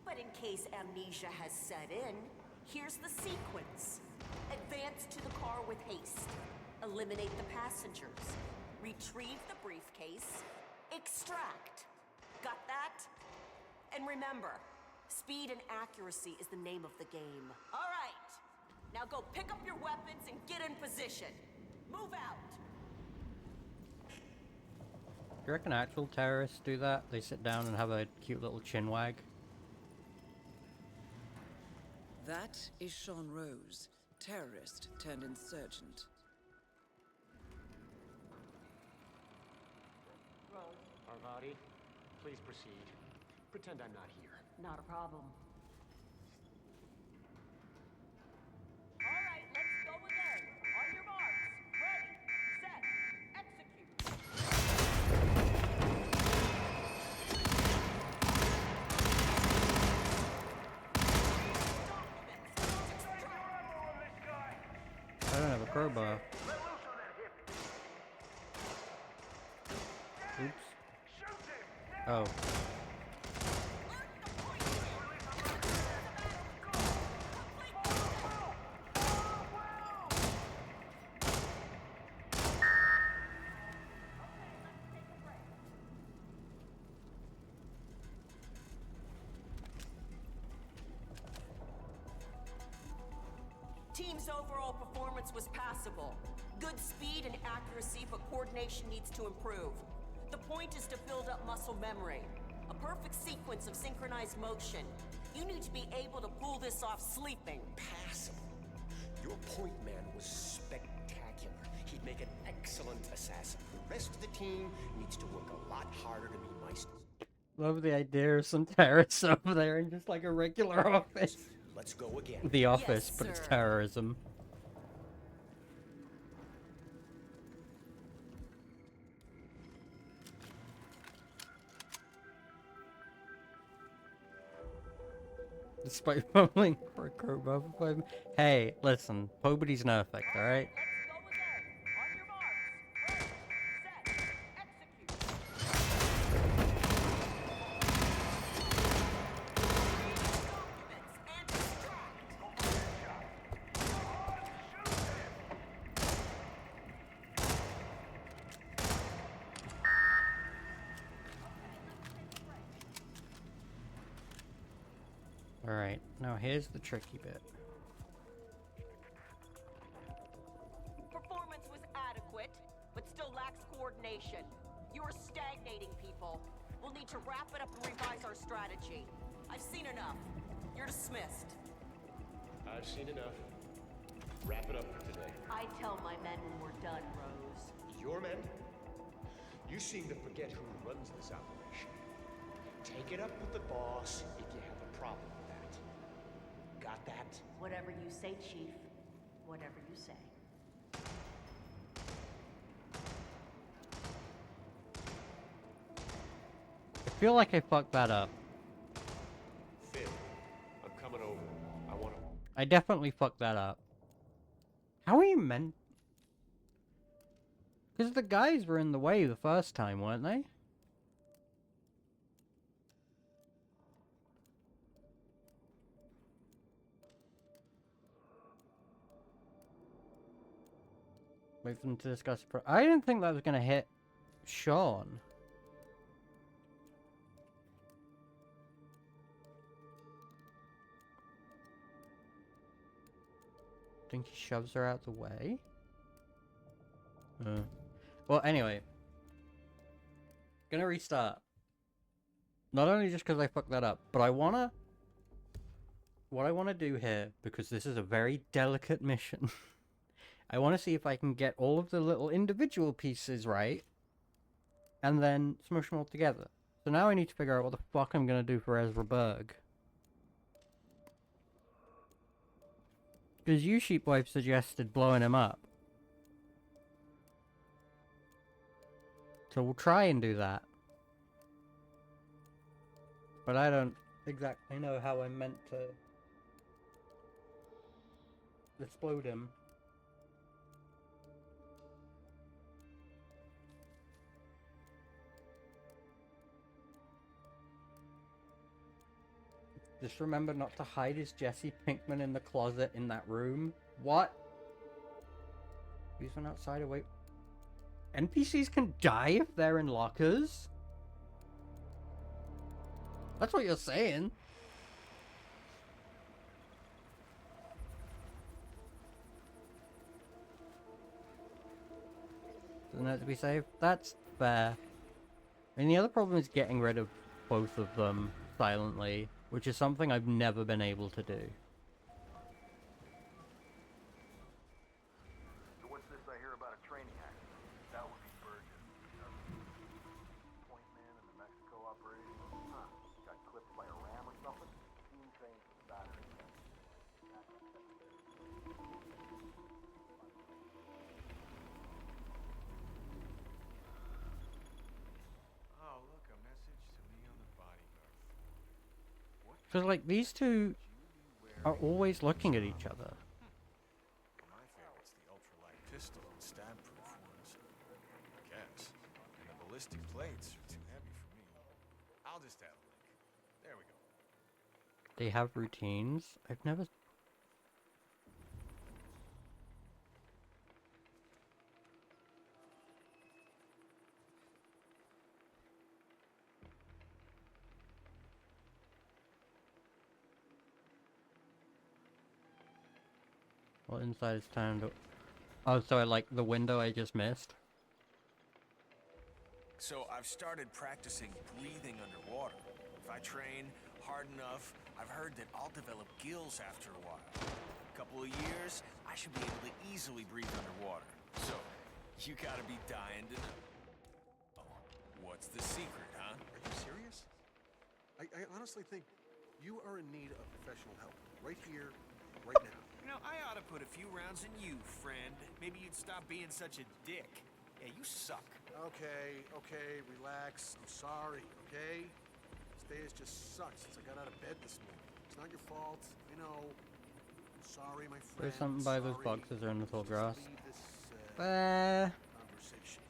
But in case amnesia has set in, here's the sequence. Advance to the car with haste. Eliminate the passengers. Retrieve the briefcase. Extract. Got that? And remember, speed and accuracy is the name of the game. All right. Now go pick up your weapons and get in position. Move out. Do you reckon actual terrorists do that? They sit down and have a cute little chin wag? That is Sean Rose, terrorist turned insurgent. Arvadi, please proceed. Pretend I'm not here. Not a problem. All right, let's go again. On your marks. Ready, set, execute. I don't have a crowbar. Oops. Oh. Team's overall performance was passable. Good speed and accuracy, but coordination needs to improve. The point is to build up muscle memory. A perfect sequence of synchronized motion. You need to be able to pull this off sleeping. Passable. Your point man was spectacular. He'd make an excellent assassin. The rest of the team needs to work a lot harder to be my... Love the idea of some terrorists over there in just like a regular office. Let's go again. The office, Yes, but it's sir. terrorism. Despite fumbling for a crowbar for 5 minutes. Hey, listen, nobody's perfect, alright? Alright, now here's the tricky bit. Performance was adequate, but still lacks coordination. You are stagnating, people. We'll need to wrap it up and revise our strategy. I've seen enough. You're dismissed. I've seen enough. Wrap it up for today. I tell my men when we're done, Rose. Your men? You seem to forget who runs this operation. Take it up with the boss if you have a problem with that. Got that? Whatever you say, Chief. Whatever you say. I feel like I fucked that up. Finn, I'm coming over. I want to... I definitely fucked that up. How are you meant? Because the guys were in the way the first time, weren't they? Wait for them to discuss. I didn't think that was gonna hit Sean. Think he shoves her out the way? Well, anyway. Gonna restart. Not only just because I fucked that up, but I wanna... What I want to do here, because this is a very delicate mission, I want to see if I can get all of the little individual pieces right, and then smush them all together. So now I need to figure out what the fuck I'm gonna do for Ezra Berg. Because you, Sheepwife, suggested blowing him up. So we'll try and do that. But I don't exactly know how I'm meant to explode him. Just remember not to hide his Jesse Pinkman in the closet in that room. What? He's been outside away. NPCs can die if they're in lockers? That's what you're saying. Doesn't have to be safe. That's fair. And the other problem is getting rid of both of them silently, which is something I've never been able to do. So what's this I hear about a training accident? That would be Burgess. Point man in the Mexico operation. Huh. Got clipped by a ram or something? Team trained for the battery. Oh, look, a message to me on the bodyguard. Because, like, these two are always looking at each other. My favorite's the ultralight pistol and stab-proof ones. I guess. And the ballistic plates are too heavy for me. I'll just have a look. There we go. They have routines. I've never... Well, inside is turned... Oh, so I like the window I just missed? So I've started practicing breathing underwater. If I train hard enough, I've heard that I'll develop gills after a while. A couple of years, I should be able to easily breathe underwater. So, you gotta be dying to know. Oh, what's the secret, huh? Are you serious? I honestly think you are in need of professional help. Right here, right now. You know, I ought to put a few rounds in you, friend. Maybe you'd stop being such a dick. Yeah, you suck. Okay, relax. I'm sorry, okay? This day has just sucked since I got out of bed this morning. It's not your fault, I know. I'm sorry, my friend. There's something by those boxes are in the tall grass. Conversation.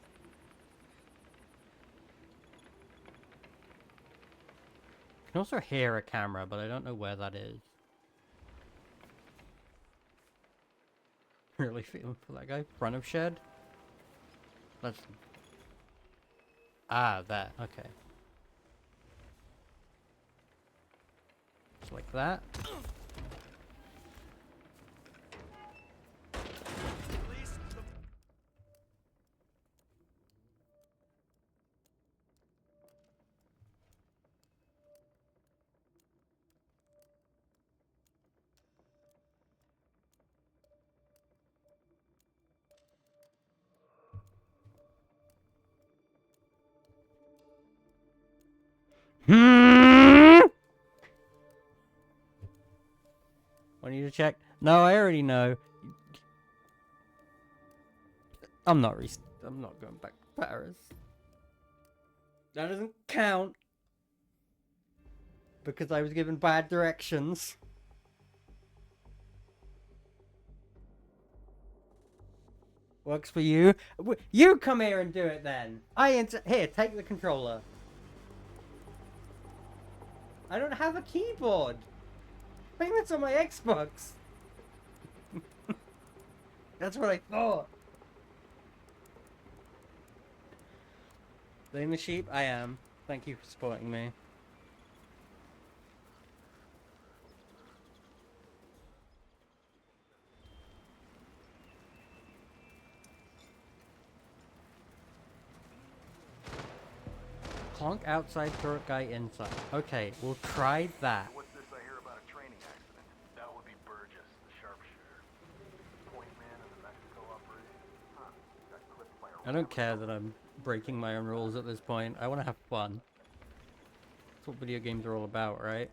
I can also hear a camera, but I don't know where that is. Really feeling for that guy. Front of shed? Let's... Ah, that. Okay. Just like that. Want you to check? No, I already know. I'm not going back to Paris. That doesn't count. Because I was given bad directions. Works for you. You come here and do it then. Here, take the controller. I don't have a keyboard. I think that's on my Xbox. That's what I thought. Blame the sheep? I am. Thank you for supporting me. Clunk outside, turret guy inside. Okay, we'll try that. What's this I hear about a training accident? That would be Burgess, the sharpshooter. Point man in the Mexico operation. Huh. Got clipped by a I don't care that I'm breaking my own rules at this point. I want to have fun. That's what video games are all about, right?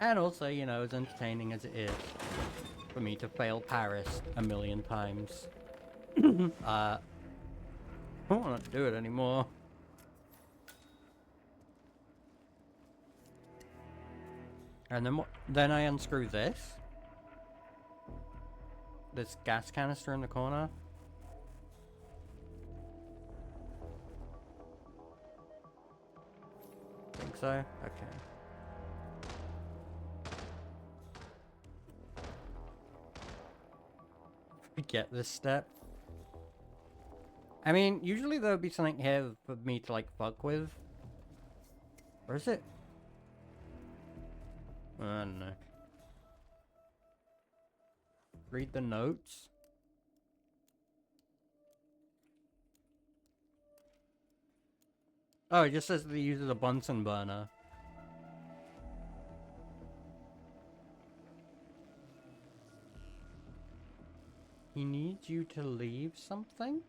And also, you know, as entertaining as it is for me to fail Paris a million times, I don't want to do it anymore. And then I unscrew this gas canister in the corner. Think so? Okay. Get this step. I mean, usually there would be something here for me to like fuck with. Or is it? I don't know. Read the notes. Oh, it just says that he uses a Bunsen burner. He needs you to leave something?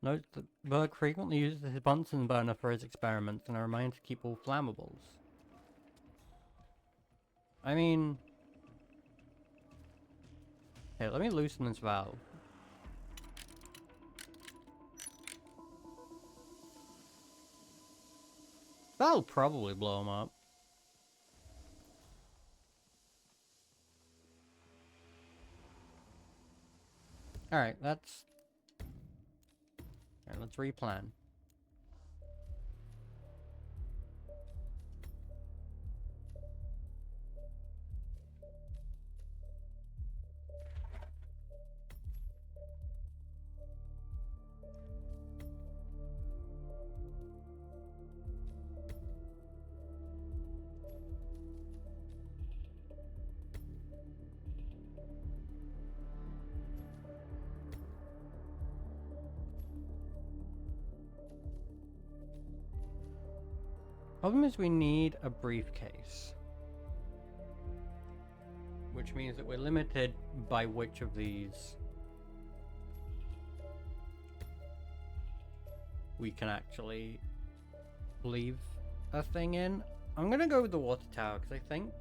Note that Berg frequently uses his Bunsen burner for his experiments and a reminder to keep all flammables. I mean... Here, let me loosen this valve. That'll probably blow him up. Alright, let's replan. Problem is we need a briefcase. Which means that we're limited by which of these we can actually leave a thing in. I'm gonna go with the water tower because I think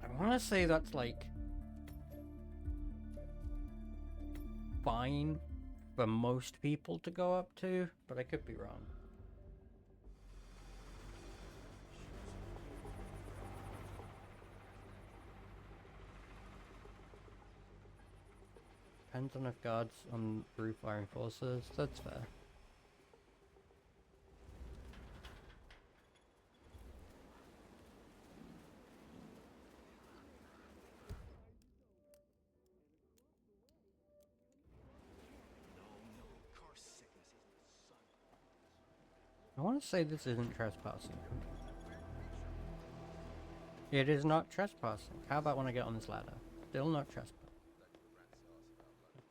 I want to say that's like fine for most people to go up to, but I could be wrong. Depends on if guards on roof are enforcers. That's fair. I want to say this isn't trespassing. It is not trespassing. How about when I get on this ladder? Still not trespassing.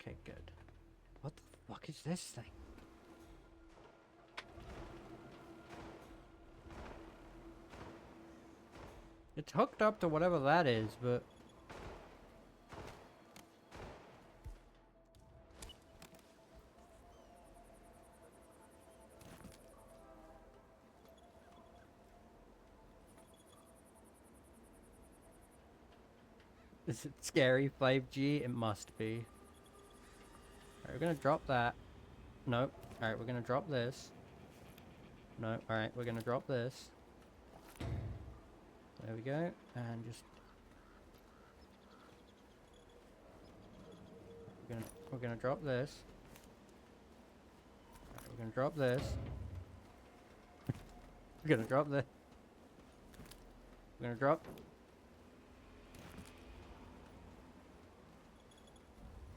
Okay, good. What the fuck is this thing? It's hooked up to whatever that is, but... Is it scary 5G? It must be. Alright, we're gonna drop that. Nope. Alright, we're gonna drop this. No, alright, we're gonna drop this. There we go, and just... We're gonna drop this. Right, we're gonna drop this. We're gonna drop this. We're gonna drop...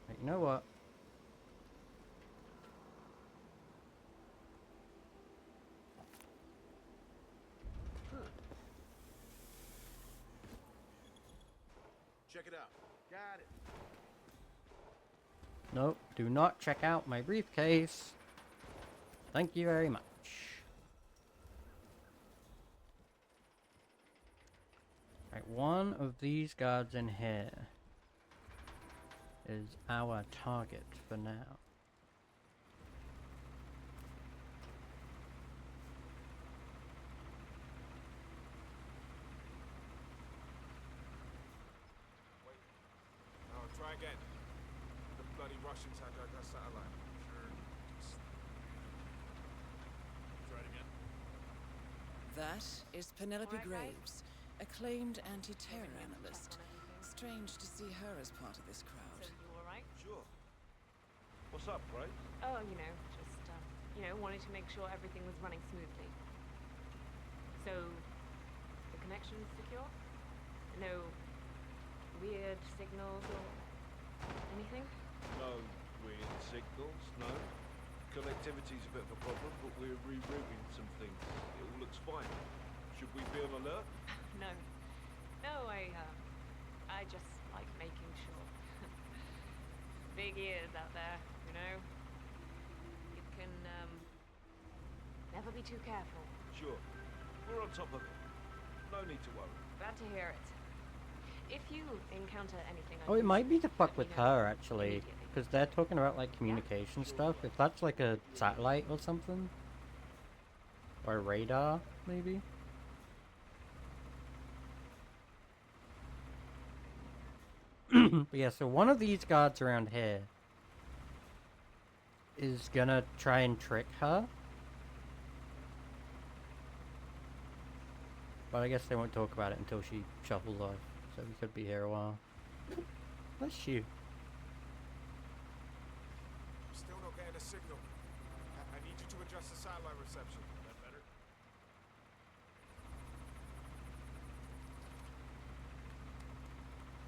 Right, you know what? Check it out. Got it. Nope, do not check out my briefcase. Thank you very much. Right, one of these guards in here is our target for now. Oh, try again. The bloody Russians hijacked our satellite. Sure. Try it again. That is Penelope Graves, acclaimed anti-terror analyst. Strange to see her as part of this crowd. You alright? Sure. What's up, Grace? Oh, just, wanting to make sure everything was running smoothly. So, the connection's secure? No weird signals or anything? No weird signals, no. Connectivity's a bit of a problem, but we're rerouting some things. It all looks fine. Should we be on alert? No. No, I just like making sure. Big ears out there, you know? You can, never be too careful. Sure. We're on top of it. No need to worry. Glad to hear it. If you encounter anything Oh, it might be to fuck with her, actually. Because they're talking about, like, communication stuff. If that's, like, a satellite or something. Or a radar, maybe. But yeah, so one of these guards around here is gonna try and trick her. But I guess they won't talk about it until she shuffles off. So we could be here a while. Bless you. Still not getting a signal. I need you to adjust the satellite reception. That better?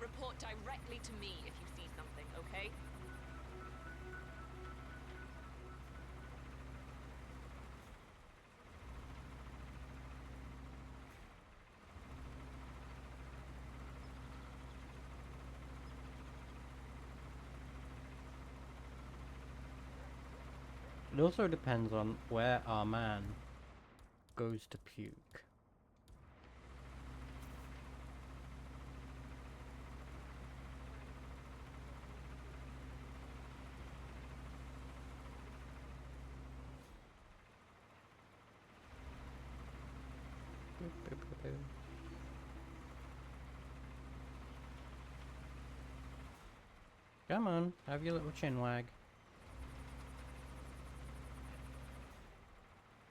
Report directly to me if you see something, okay? It also depends on where our man goes to puke. Come on, have your little chin wag.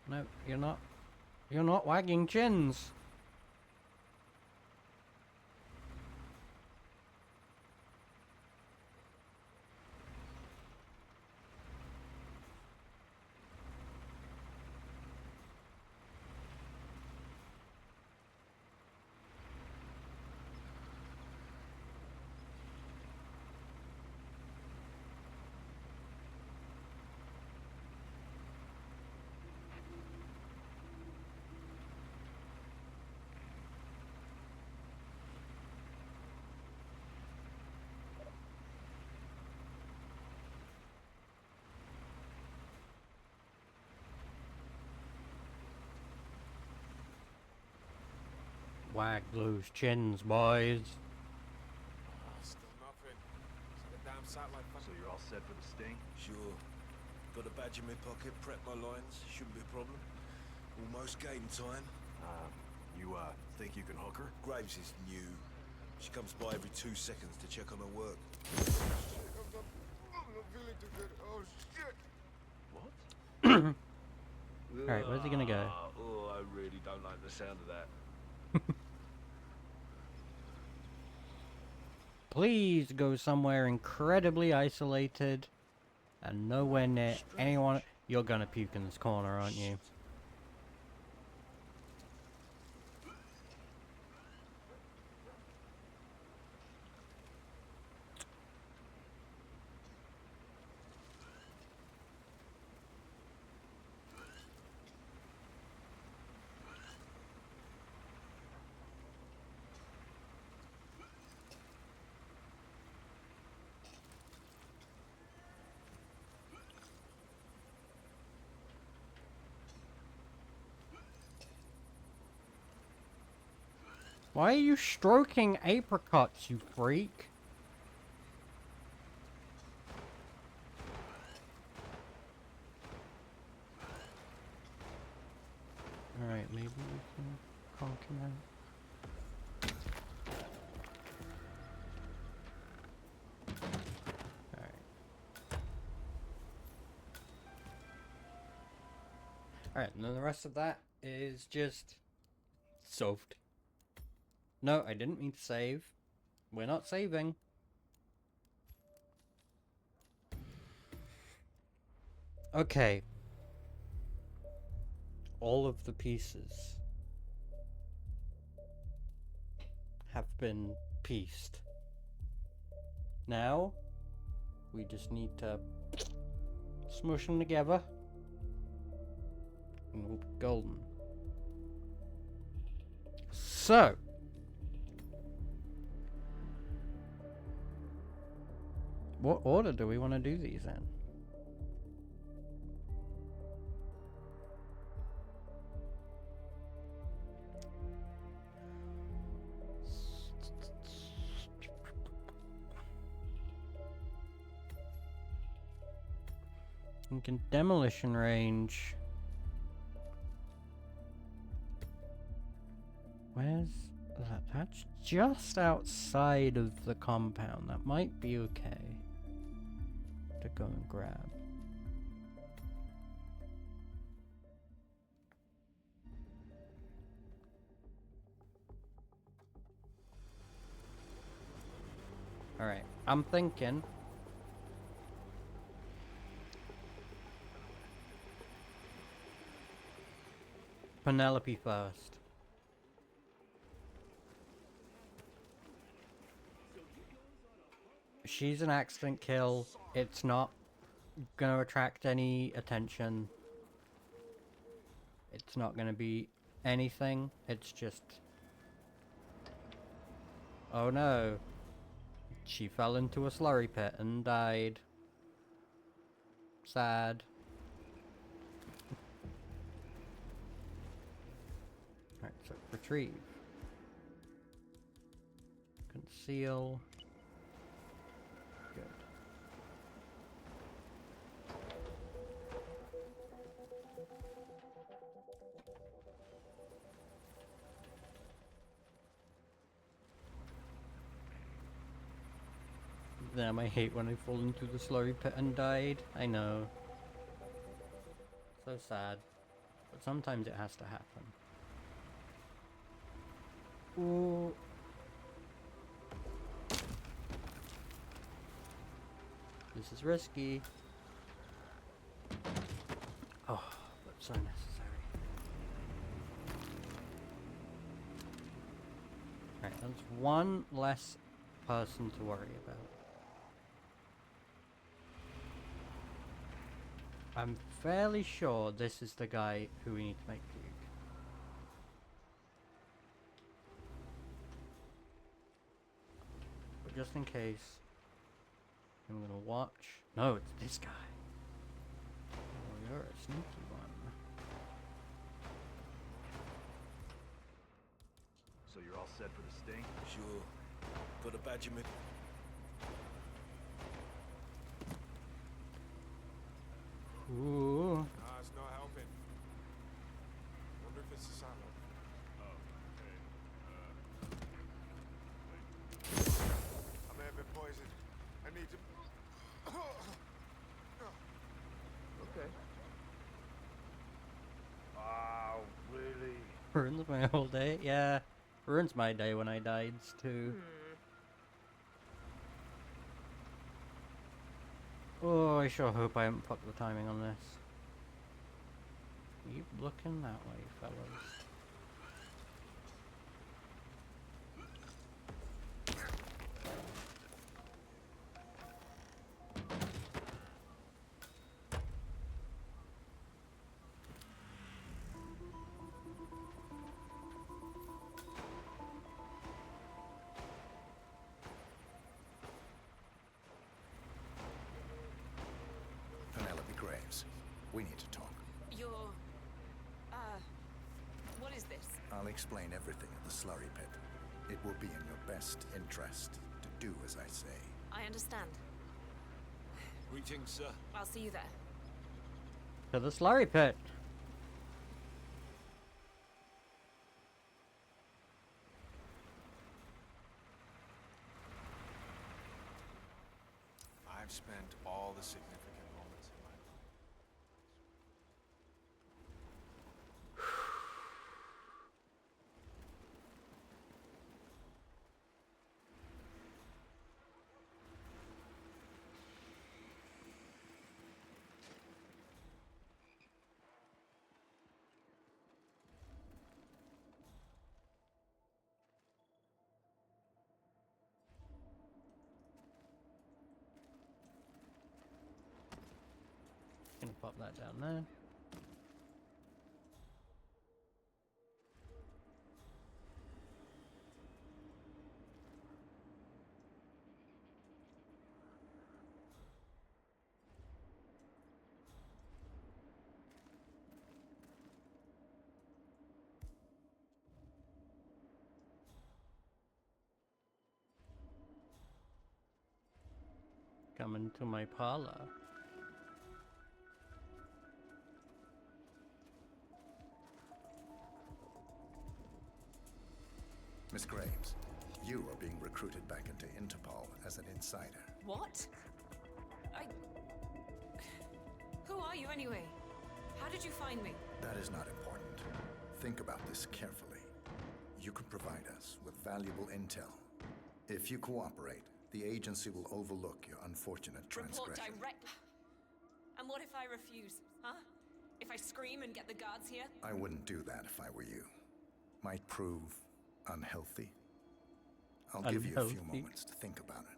No, you're not. You're not wagging chins. Wag those chins, boys. Still nothing. So the damn satellite. So you're all set for the sting? Sure. Got a badge in my pocket, prep my lines. Shouldn't be a problem. Almost game time. You think you can hook her? Graves is new. She comes by every 2 seconds to check on her work. I'm not feeling too good. Oh, shit. What? Alright, where's he gonna go? Oh, I really don't like the sound of that. Please go somewhere incredibly isolated and nowhere near anyone. You're gonna puke in this corner, aren't you? Why are you stroking apricots, you freak? Alright, maybe we can conk him out. Alright. Alright, and then the rest of that is just solved. No, I didn't mean to save. We're not saving. Okay. All of the pieces have been pieced. Now, we just need to smush them together. And we'll be golden. So, what order do we want to do these in? Thinking demolition range. Where's that? That's just outside of the compound. That might be okay to go and grab. Alright, I'm thinking Penelope first. She's an accident kill. It's not gonna attract any attention. It's not gonna be anything. It's just... Oh no. She fell into a slurry pit and died. Sad. Alright, so retrieve. Conceal. Good. Damn, I hate when I fall into the slurry pit and died. I know. So sad. But sometimes it has to happen. Ooh. This is risky. Oh, but so necessary. Alright, that's one less person to worry about. I'm fairly sure this is the guy who we need to make puke. But just in case, I'm gonna watch. No, it's this guy. Oh, you're a sneaky one. So you're all set for the sting? Sure. Put a Benjamin. Ooh. Nah, it's not helping. Wonder if it's a sign. Oh, okay. I may have been poisoned. I need to... Okay. Ruins my whole day. Yeah, ruins my day when I died too. Oh, I sure hope I haven't fucked the timing on this. Keep looking that way, fellas. Penelope Graves, we need to talk. What is this? I'll explain everything at the slurry pit. It will be in your best interest to do as I say. I understand. Greetings, sir. I'll see you there. To the slurry pit. I've spent all the significant moments in my life. Gonna pop that down there. Coming to my parlor. Miss Graves, you are being recruited back into Interpol as an insider. What? Who are you anyway? How did you find me? That is not important. Think about this carefully. You could provide us with valuable intel. If you cooperate, the agency will overlook your unfortunate transgression. Report direct. And what if I refuse? Huh? If I scream and get the guards here? I wouldn't do that if I were you. Might prove unhealthy. I'll give you a few moments to think about it.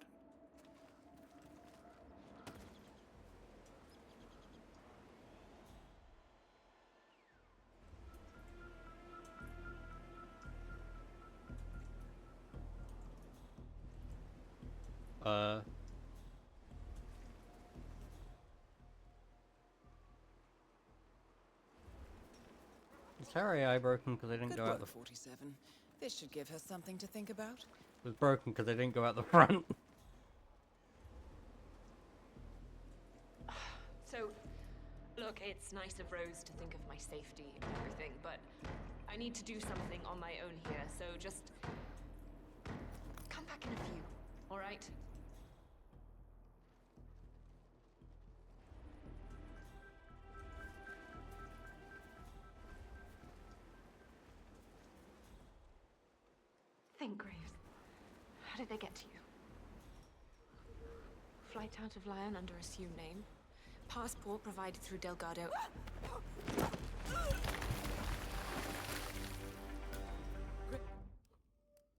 Is her AI broken because I didn't go out the... 47. This should give her something to think about. It was broken because I didn't go out the front. So, look, it's nice of Rose to think of my safety and everything, but I need to do something on my own here, so just come back in a few, all right? Think, Graves. How did they get to you? Flight out of Lyon under assumed name. Passport provided through Delgado.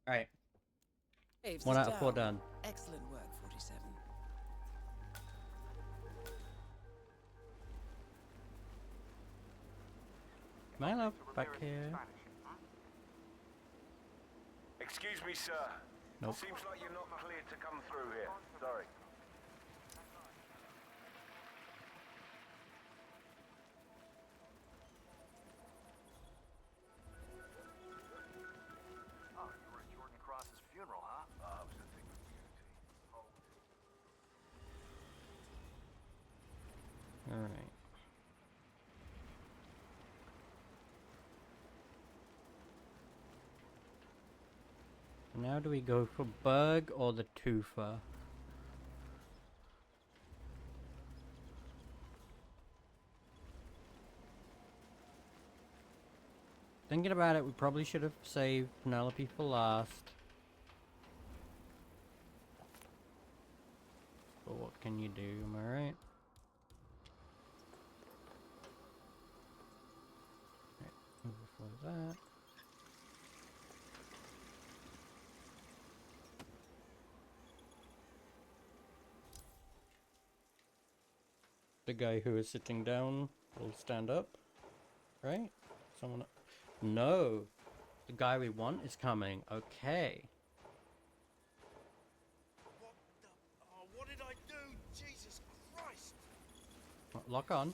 Alright. Graves 1 is out of 4 down. done. Excellent work, 47. Milo, back here. Excuse me, sir. Nope. Seems like you're not cleared to come through here. Sorry. Oh, you were at Jordan Cross's funeral, huh? I was the thing with beauty. Alright. Now do we go for Berg or the Twofer? Thinking about it, we probably should have saved Penelope for last. But what can you do, am I right? Overflow that. The guy who is sitting down will stand up, right? Someone... No! The guy we want is coming. Okay. What did I do? Jesus Christ! Lock on.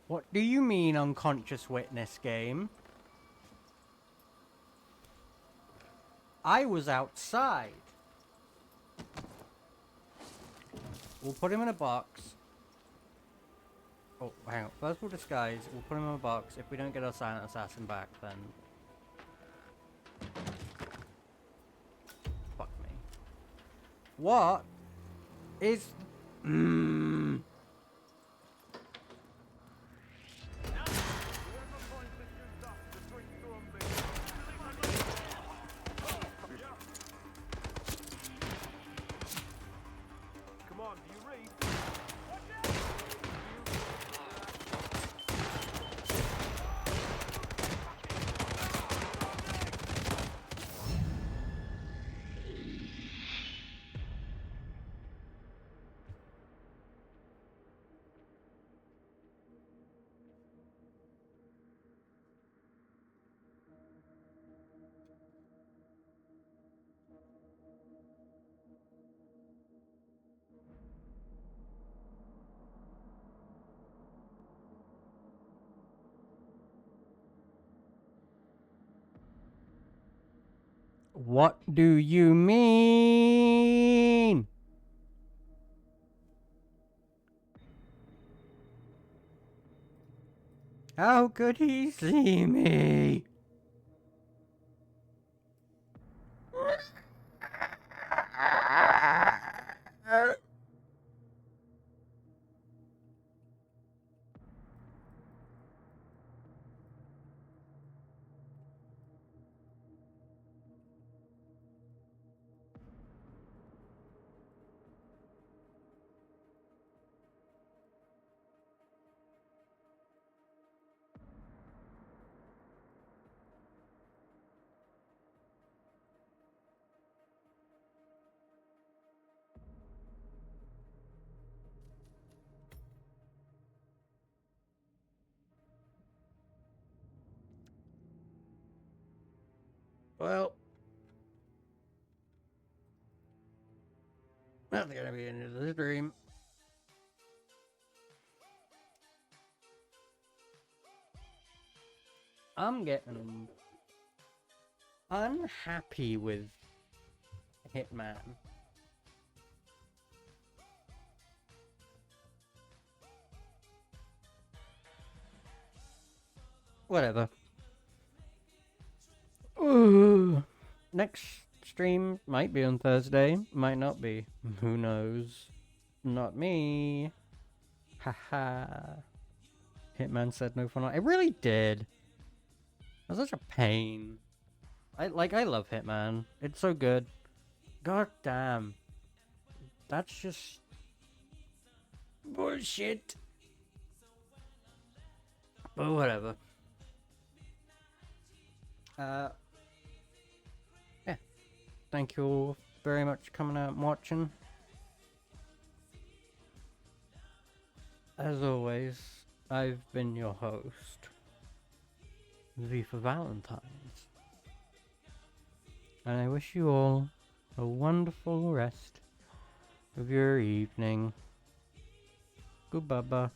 What do you mean, unconscious witness game? I was outside. We'll put him in a box. Oh, hang on. First we'll disguise. We'll put him in a box. If we don't get our silent assassin back, then... Fuck me. What is... Come on, do you read? What do you mean? How could he see me? Well, that's gonna be the end of the stream. I'm getting unhappy with Hitman. Whatever. Ooh. Next stream might be on Thursday, might not be. Who knows? Not me. Haha. Hitman said no fun. It really did. That's such a pain. I love Hitman. It's so good. God damn. That's just bullshit. But whatever. Yeah. Thank you all very much for coming out and watching. As always, I've been your host, V for Valentine's. And I wish you all a wonderful rest of your evening. Goodbye.